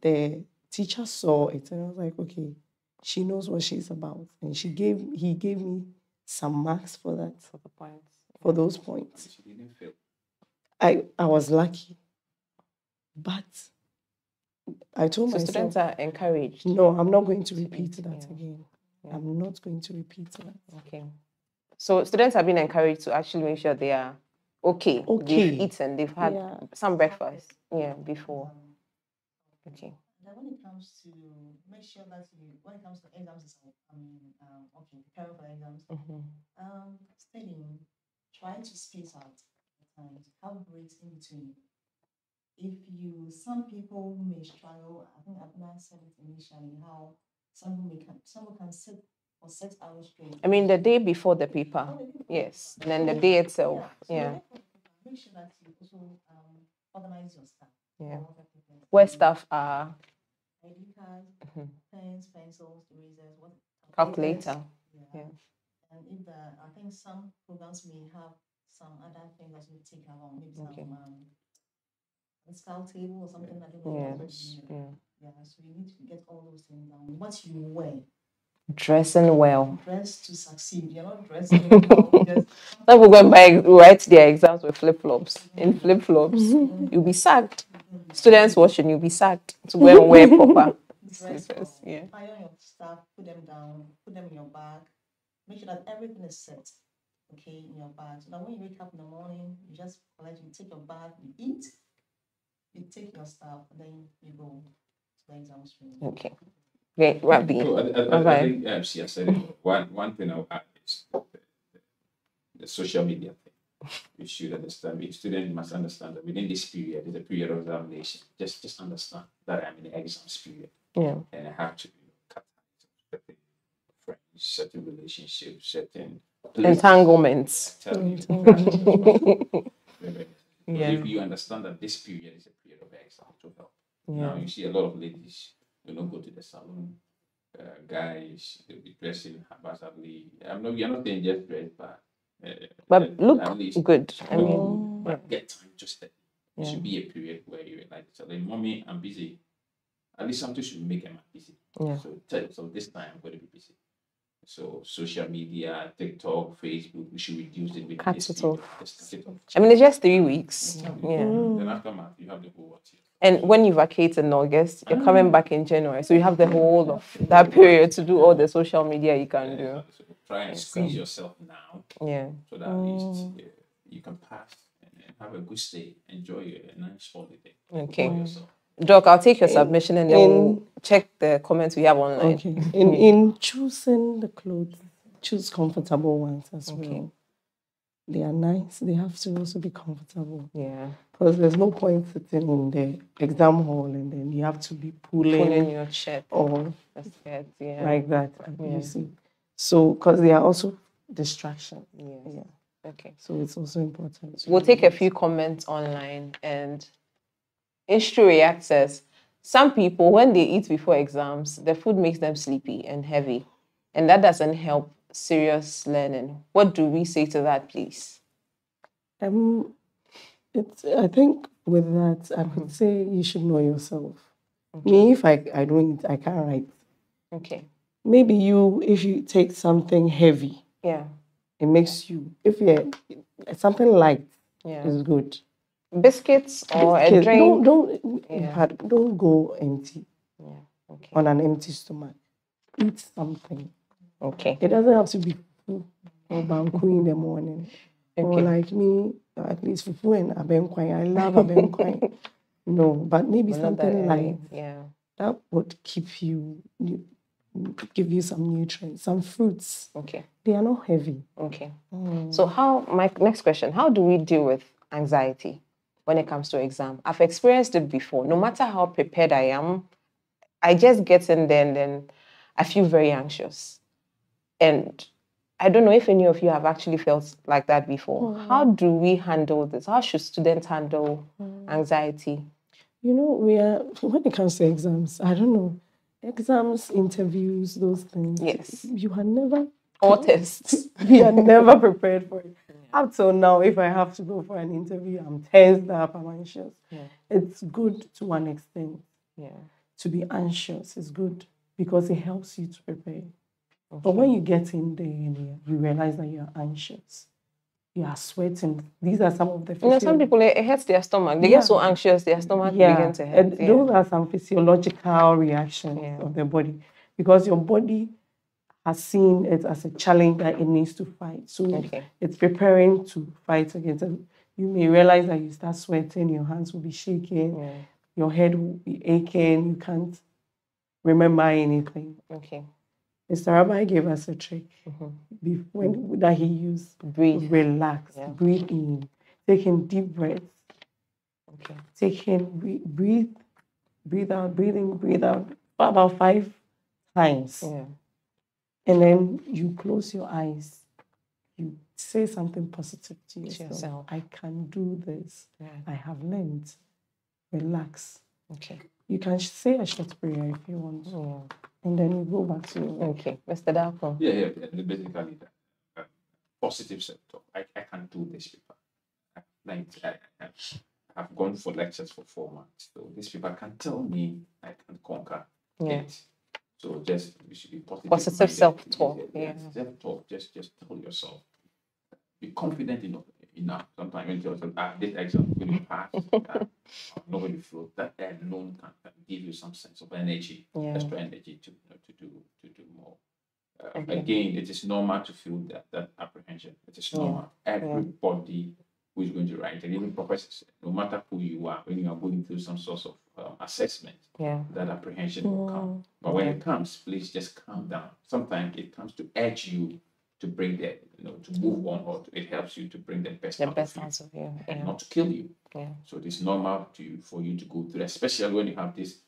the teacher saw it, and I was like, okay, she knows what she's about, and he gave me some marks for that, For the points. for those points. She didn't fail. I was lucky, but I told So myself, students are encouraged. no, I'm not going to repeat that Yeah. again. Yeah. I'm not going to repeat that. Okay. So students have been encouraged to actually make sure they are okay. Okay. They've eaten, they've had Yeah. some breakfast. Yeah, before. Okay. Then when it comes to make sure that when it comes to exams, okay, preparing for exams, studying, try to space out times, have breaks in between. Some people may struggle. I think Abna said it initially, how some can sit for 6 hours straight. I mean, the day before the paper. Yes. And then the day itself. Yeah. Make sure that you also organize your stuff. Yeah. Where staff are. ID cards, pens, pencils, erasers, Calculator. Yeah. And I think some programs may have some other things that you take along, maybe some a scale table or something like that. Yeah. So you need to get all those things down. What you wear. Dressing well. Dress to succeed. You're not dressing well. Some people go and write their exams with flip-flops. In flip-flops, you'll be sacked. Students watching, you'll be sacked to go and wear proper slippers. Yeah. Fire your stuff, put them down, put them in your bag. Make sure that everything is set, okay, in your bag. So that when you wake up in the morning, you just collect, you take your bag, you eat, you take your stuff, and then you go to the exam stream. Okay. Great, Rabbi. So I think she has said it. One thing I'll add is the social media thing. You should understand. Each student must understand that within this period is a period of examination. Just understand that I'm in the exams period. Yeah. And I have to cut certain friends, certain relationships, certain entanglements. Tell you. Yeah. If you understand that this period is a period of exam, it will help. Yeah. Now you see a lot of ladies, they don't go to the salon. Guys, they'll be dressing haphazardly. You're not saying just dress, but look at least, good. I mean, but get time to study. It should be a period where you're like, telling mommy, I'm busy. At least something should make them busy. Yeah. So this time I'm going to be busy. So social media, TikTok, Facebook, we should reduce it. Cut it off. Just cut it off. I mean, it's just 3 weeks. Yeah. Then after March, you have the whole what year. And when you vacate in August, you're coming back in January. So you have the whole of that period to do all the social media you can do. So try and squeeze yourself now. Yeah. So that at least you can pass and have a good stay. Enjoy a nice holiday. Okay. For yourself. Doc, I'll take your submission and then we'll check the comments we have online. Okay. In choosing the clothes, choose comfortable ones as well. They are nice. They have to also be comfortable. Yeah. Because there's no point sitting in the exam hall and then you have to be pulling your shirt or skirt, like that. You see. So, because they are also distraction. Yeah. Okay. So it's also important. We'll take a few comments online, and History React says, some people, when they eat before exams, the food makes them sleepy and heavy, and that doesn't help serious learning. What do we say to that, please? I think with that, I could say you should know yourself. Me, if I don't eat, I can't write. Okay. Maybe if you take something heavy, it makes you, if you're something light, is good. Biscuits or a drink? Don't go empty. Okay. On an empty stomach. Eat something. Okay. It doesn't have to be fufu or banku in the morning. Or like me, at least fufu and abenkwai. I love abenkwai. No, but maybe something light. Yeah. That would give you some nutrients, some fruits. Okay. They are not heavy. Okay. So my next question, how do we deal with anxiety when it comes to exam? I've experienced it before. No matter how prepared I am, I just get in there and then I feel very anxious. And I don't know if any of you have actually felt like that before. How do we handle this? How should students handle anxiety? When it comes to exams, I don't know. exams, interviews, those things. Yes. You are never, All tests. we are never prepared for it. Up till now, if I have to go for an interview, I'm tensed up, I'm anxious. Yeah. It's good to one extent. Yeah. To be anxious is good because it helps you to prepare. Okay. But when you get in there and you realize that you're anxious, you are sweating. These are some of the some people, it hurts their stomach. They get so anxious, their stomach begins to hurt. And those are some physiological reactions of the body because your body has seen it as a challenge that it needs to fight. So it's preparing to fight against it. You may realize that you start sweating, your hands will be shaking, your head will be aching, you can't remember anything. Okay. Mr. Rabbi gave us a trick that he used. Breathe. Relax. Breathe in. Taking deep breaths. Okay. Breathe out, breathe out for about 5 times. Yeah. And then you close your eyes. You say something positive to yourself. I can do this. Yeah. I have learned. Relax. Okay. You can say a short prayer if you want. Yeah. And then you go back to your work. Okay. Mr. Dalco. Yeah. Basically, positive self-talk. I can do this paper. I've gone for lectures for 4 months. So this paper can tell me I can conquer it. So we should be positive. Positive self-talk. Self-talk. Just tell yourself. Be confident enough. Sometimes when you tell yourself, this exam I'm going to pass, I'm not going to float. That alone can give you some sense of energy, extra energy to do more. Again, it is normal to feel that apprehension. It is normal. Everybody who is going to write, and even professors, no matter who you are, when you are going through some sort of assessment, that apprehension will come. But when it comes, please just calm down. Sometimes it comes to urge you to bring to move on, or it helps you to bring the best out of you, and not to kill you. So it is normal for you to go through, especially when you have this.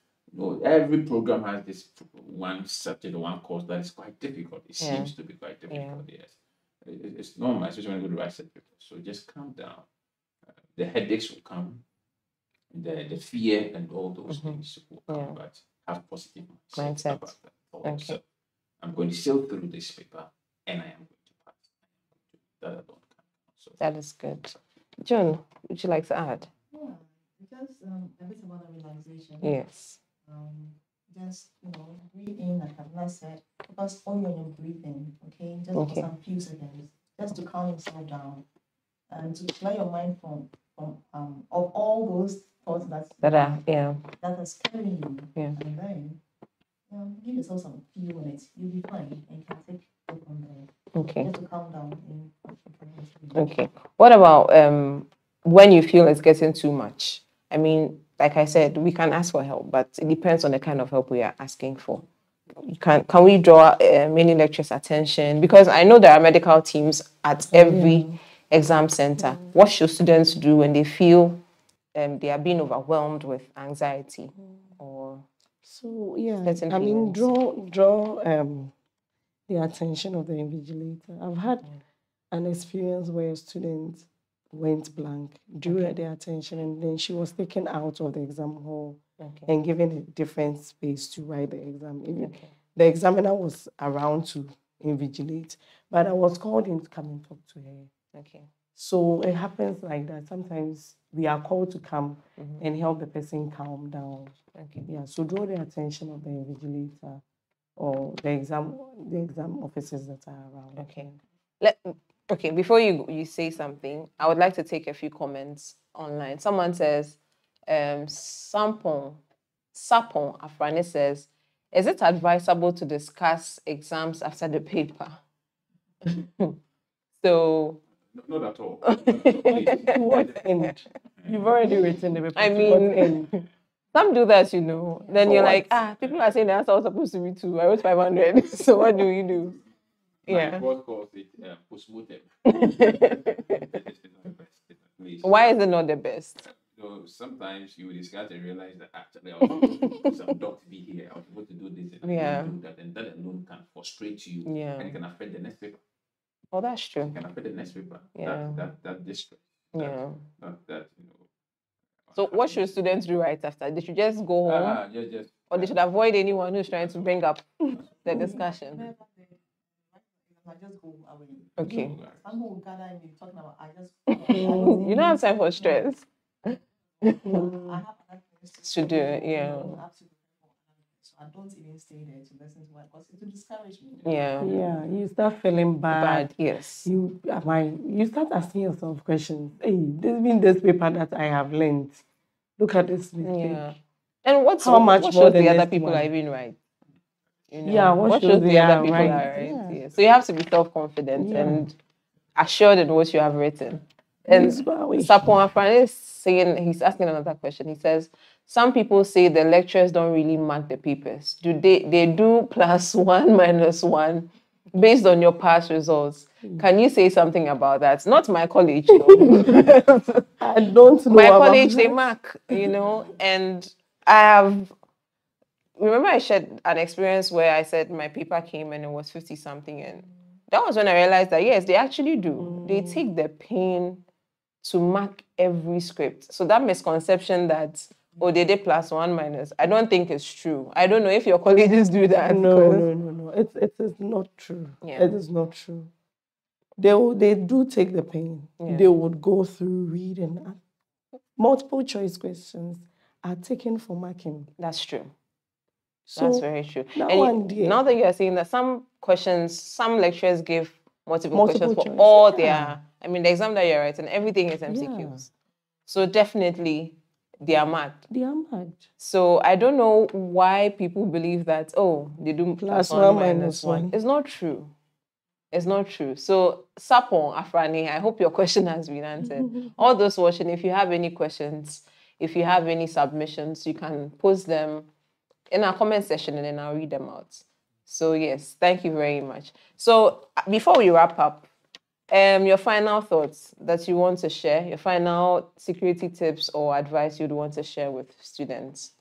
Every program has this one subject or one course that is quite difficult. It seems to be quite difficult. Yes, it's normal, especially when you go to write subject. So just calm down. The headaches will come, the fear and all those things will come, but have positive mindset about that. So I'm going to sail through this paper, and I am going to pass. That alone can count. So that is good. John, would you like to add? Yeah, just a bit about the realization. Yes. Just breathe in, like I said, focus only on your breathing. Okay, just for some few seconds, just to calm yourself down, and to clear your mind from of all those thoughts that are scaring you. Yeah. And then give yourself some few minutes. You'll be fine, and can take it from there. Okay. Just to calm down. Okay. What about when you feel it's getting too much? I mean, like I said, we can ask for help, but it depends on the kind of help we are asking for. Can we draw many lecturers' attention? Because I know there are medical teams at every exam center. What should students do when they feel they are being overwhelmed with anxiety or draw the attention of the invigilator. I've had an experience where a student went blank, drew their attention, and then she was taken out of the exam hall and given a different space to write the exam. The examiner was around to invigilate, but I was called in to come and talk to her. Okay. So it happens like that. Sometimes we are called to come and help the person calm down. Okay. Yeah. So draw the attention of the invigilator or the exam officers that are around. Okay. Okay, before you say something, I would like to take a few comments online. Someone says, Sapon Afrani says, is it advisable to discuss exams after the paper? So... Not at all. To what end? You've already written the paper. I mean, some do that, Then you're like, people are saying the answer was supposed to be 2. I wrote 500. So what do you do? My boss calls it post-mortem. Why is it not the best? Sometimes you discuss and realize that actually I was supposed to some doctor to be here. I was supposed to do this and do that, and that alone can frustrate you and it can affect the next paper. Oh, that's true. It can affect the next paper. That distress. So what should students do right after? They should just go home. Just or they should avoid anyone who's trying to bring up the discussion. I just go away. Okay. Some will gather and be talking about, I just. You don't have time for stress. I have other things To do it, yeah. So I don't even stay there to listen to what, because it will discourage me. Yeah. Yeah, you start feeling bad. Yes. You start asking yourself questions. Hey, this paper that I have learned. Look at this mistake. Yeah. And what more shows than the other this people one? are even right? You know, Yeah, what shows shows the they other are people right? are right? Yeah. Yeah. So you have to be self-confident Yeah. and assured in what you have written. And Sapon Afran is saying, he's asking another question. He says, some people say the lecturers don't really mark the papers. Do they do +1 -1 based on your past results? Can you say something about that? Not my college. No. I don't know. My about college, they that. mark, and I have. Remember, I shared an experience where I said my paper came and it was 50 something, and that was when I realized that yes, they actually do. They take the pain to mark every script. So that misconception that they did +1 - I don't think it's true. I don't know if your colleges do that. No. It is not true. Yeah. It is not true. They do take the pain. Yeah. They would go through reading. Multiple choice questions are taken for marking. That's true. So That's very true. now that you are saying that some lecturers give multiple questions for choice, all yeah. the exam that you're writing, everything is MCQs. Yeah. So definitely they are mad. They are mad. So I don't know why people believe that, they do +1 -1. It's not true. It's not true. So Sapon Afrani, I hope your question has been answered. All those watching, if you have any questions, if you have any submissions, you can post them in our comment section and then I'll read them out. So yes, thank you very much. So before we wrap up, your final thoughts that you want to share, your final security tips or advice you'd want to share with students.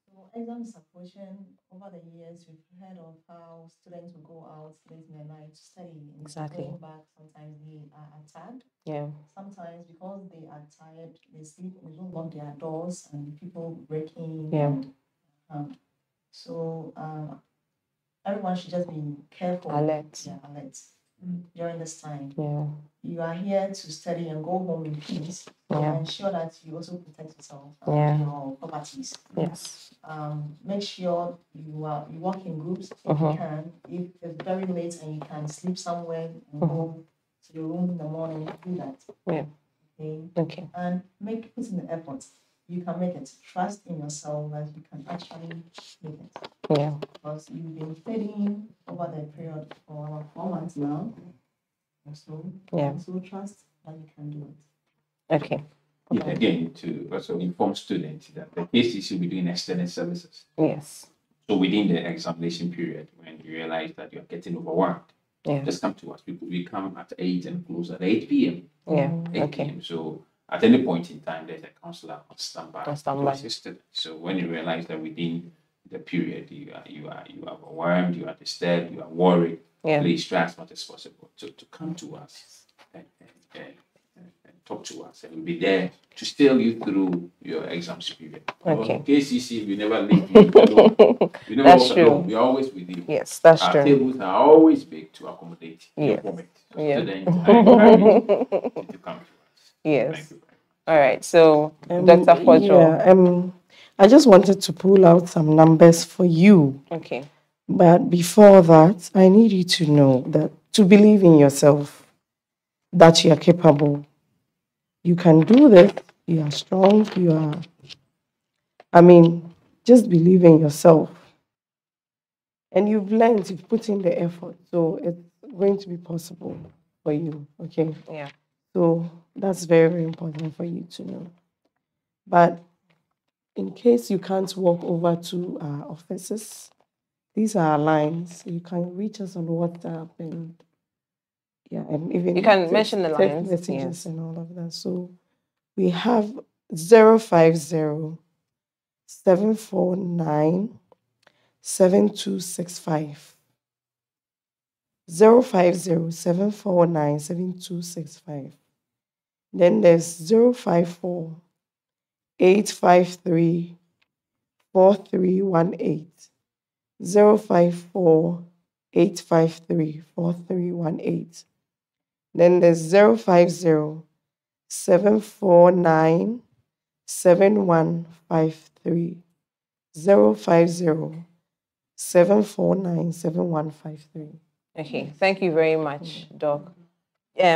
So exams approaching. Over the years, we've heard of how students will go out late in the night to study. And Exactly. Going back, sometimes they are tired. Yeah. Sometimes because they are tired, they sleep, they don't lock their doors, and people break in. Yeah. So everyone should just be careful. Alert. Yeah, alert during this time. Yeah. You are here to study and go home in peace. Yeah. Ensure that you also protect yourself Yeah. and your properties. Yes. Make sure you work in groups if you can. If it's very late and you can sleep somewhere and go to your room in the morning, do that. Yeah. Okay. And put in the effort. You can make it. Trust in yourself that you can actually make it. Yeah. Because you've been studying over the period for about 4 months now. So trust that you can do it. Okay. Yeah, again, to also inform students that the KCC will be doing extended services. Yes. So within the examination period, when you realize that you're getting overwhelmed, just come to us. We come at 8 and close at 8 p.m. Yeah. 8 p.m. So at any point in time, there's a counselor on standby to assist students. So when you realize that within the period you are overwhelmed, you are disturbed, you are worried, please try as much as possible to come to us and talk to us, and we'll be there to steer you through your exams period. Okay. KCC, we never leave you alone. We never That's walk true. alone. We are always with you. Yes, that's Our true. tables are always big to accommodate your comment. So students, I encourage you to come to us. Yes. Thank you. All right. So, Dr. Fojo. I just wanted to pull out some numbers for you. Okay. But before that, I need you to know that to believe in yourself, that you are capable. You can do this. You are strong. Just believe in yourself. And you've learned, you've put in the effort. So it's going to be possible for you. Okay? Yeah. So that's very, very important for you to know. But in case you can't walk over to our offices, these are our lines. You can reach us on WhatsApp and even you can mention the lines, messages and all of that. So we have 050 749 7265. 050 749 7265. Then there's 054 853 4318. 054 853 4318. Then there's 050 749 7153. 050 749 7153. Okay, thank you very much, Doc.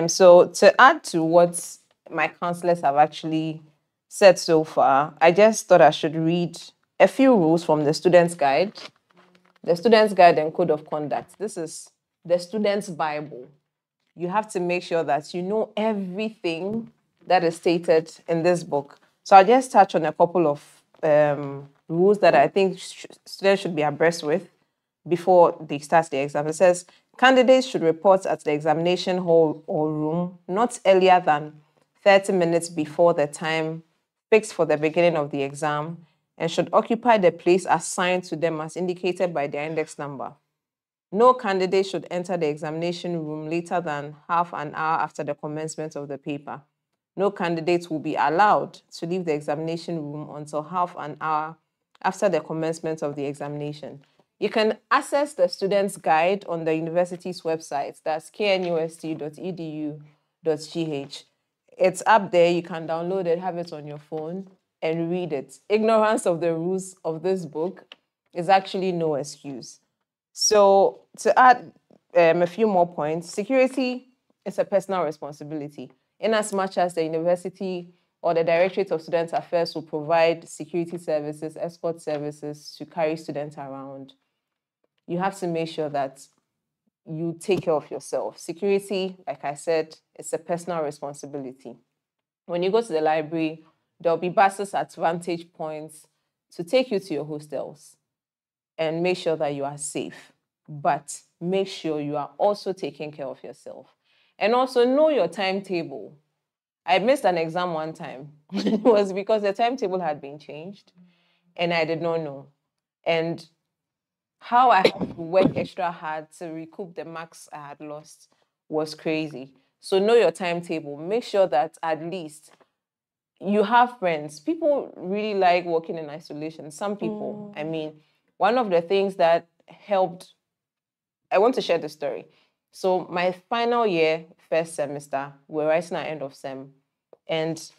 So to add to what my counselors have actually said so far, I just thought I should read a few rules from the Student's Guide. The Student's Guide and Code of Conduct. This is the Student's Bible. You have to make sure that you know everything that is stated in this book. So I'll just touch on a couple of rules that I think students should be abreast with before they start the exam. It says, candidates should report at the examination hall or room not earlier than 30 minutes before the time fixed for the beginning of the exam and should occupy the place assigned to them as indicated by their index number. No candidate should enter the examination room later than half an hour after the commencement of the paper. No candidate will be allowed to leave the examination room until half an hour after the commencement of the examination. You can access the Student's Guide on the university's website. That's knust.edu.gh. It's up there. You can download it, have it on your phone, and read it. Ignorance of the rules of this book is actually no excuse. So to add a few more points, security is a personal responsibility. In as much as the university or the Directorate of Student Affairs will provide security services, escort services to carry students around, you have to make sure that you take care of yourself. Security, like I said, is a personal responsibility. When you go to the library, there'll be buses at vantage points to take you to your hostels and make sure that you are safe. But make sure you are also taking care of yourself. And also know your timetable. I missed an exam one time. It was because the timetable had been changed and I did not know. And how I had to work extra hard to recoup the marks I had lost was crazy. So know your timetable. Make sure that at least you have friends. People really like working in isolation. Some people, I mean, one of the things that helped, I want to share the story. So my final year, first semester, we're writing at end of sem, and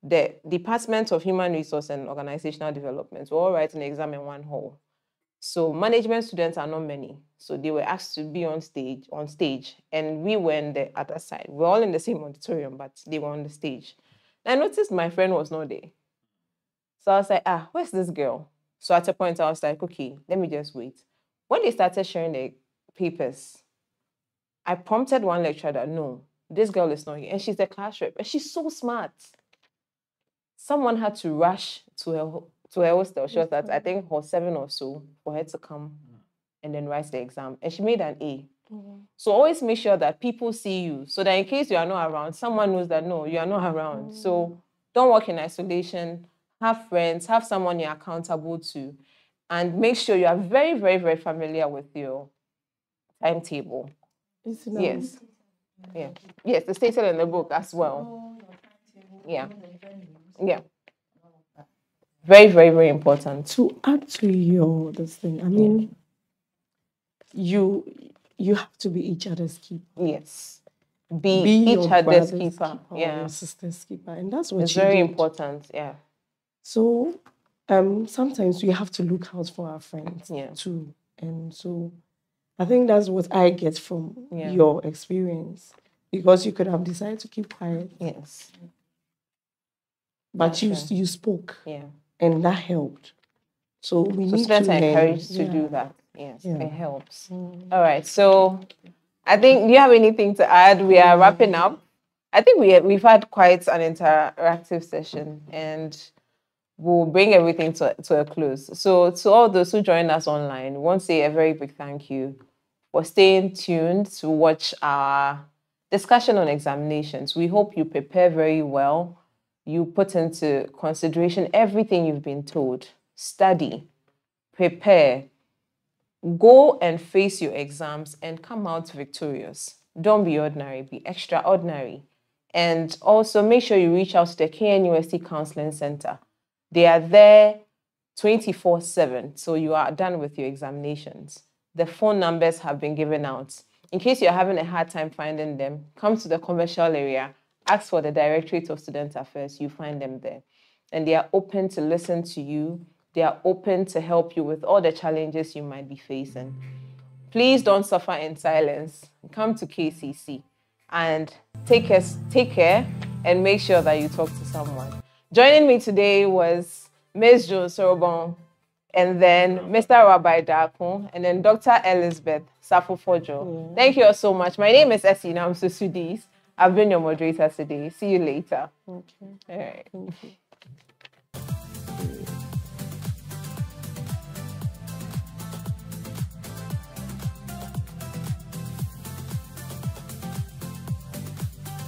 the Department of Human Resource and Organizational Development, we're all writing an exam in one hall. So management students are not many. So they were asked to be on stage, and we were on the other side. We're all in the same auditorium, but they were on the stage. And I noticed my friend was not there. So I was like, where's this girl? So at a point, I was like, okay, let me just wait. When they started sharing the papers, I prompted one lecturer that, no, this girl is not here. And she's the class rep. And she's so smart. Someone had to rush to her hostel. She was at, I think, hall 7 or so for her to come and then write the exam. And she made an A. So always make sure that people see you so that in case you are not around, someone knows that, no, you are not around. So don't work in isolation. Have friends. Have someone you're accountable to. And make sure you are very, very, very familiar with your timetable. Yes. Yeah. Yes, it's stated in the book as well. Yeah. Yeah. Very, very, very important. To add to this thing, I mean, you have to be each other's keeper. Yes. Be each other's keeper. Yeah. Your sister's keeper. And that's what it's very important. Yeah. So sometimes we have to look out for our friends too. And so I think that's what I get from your experience. Because you could have decided to keep quiet. Yes. But you spoke. Yeah. And that helped. So we need students to are encouraged to do that. Yes, it helps. All right. So I think, do you have anything to add? We are wrapping up. I think we've had quite an interactive session, and we'll bring everything to a close. So to all those who joined us online, we want to say a very big thank you for staying tuned to watch our discussion on examinations. We hope you prepare very well. You put into consideration everything you've been told. Study, prepare, go and face your exams and come out victorious. Don't be ordinary, be extraordinary. And also make sure you reach out to the KNUST Counselling Centre. They are there 24/7. So you are done with your examinations. The phone numbers have been given out. In case you're having a hard time finding them, come to the commercial area, ask for the Directorate of Student Affairs, you find them there. And they are open to listen to you. They are open to help you with all the challenges you might be facing. Please don't suffer in silence. Come to KCC and take care and make sure that you talk to someone. Joining me today was Ms. Jo Sorobon, and then Mr. Rabbi Dakun, and then Dr. Elizabeth Safofojo. Thank you all so much. My name is Essie Namsusudis. I've been your moderator today. See you later. Okay. All right. Thank you.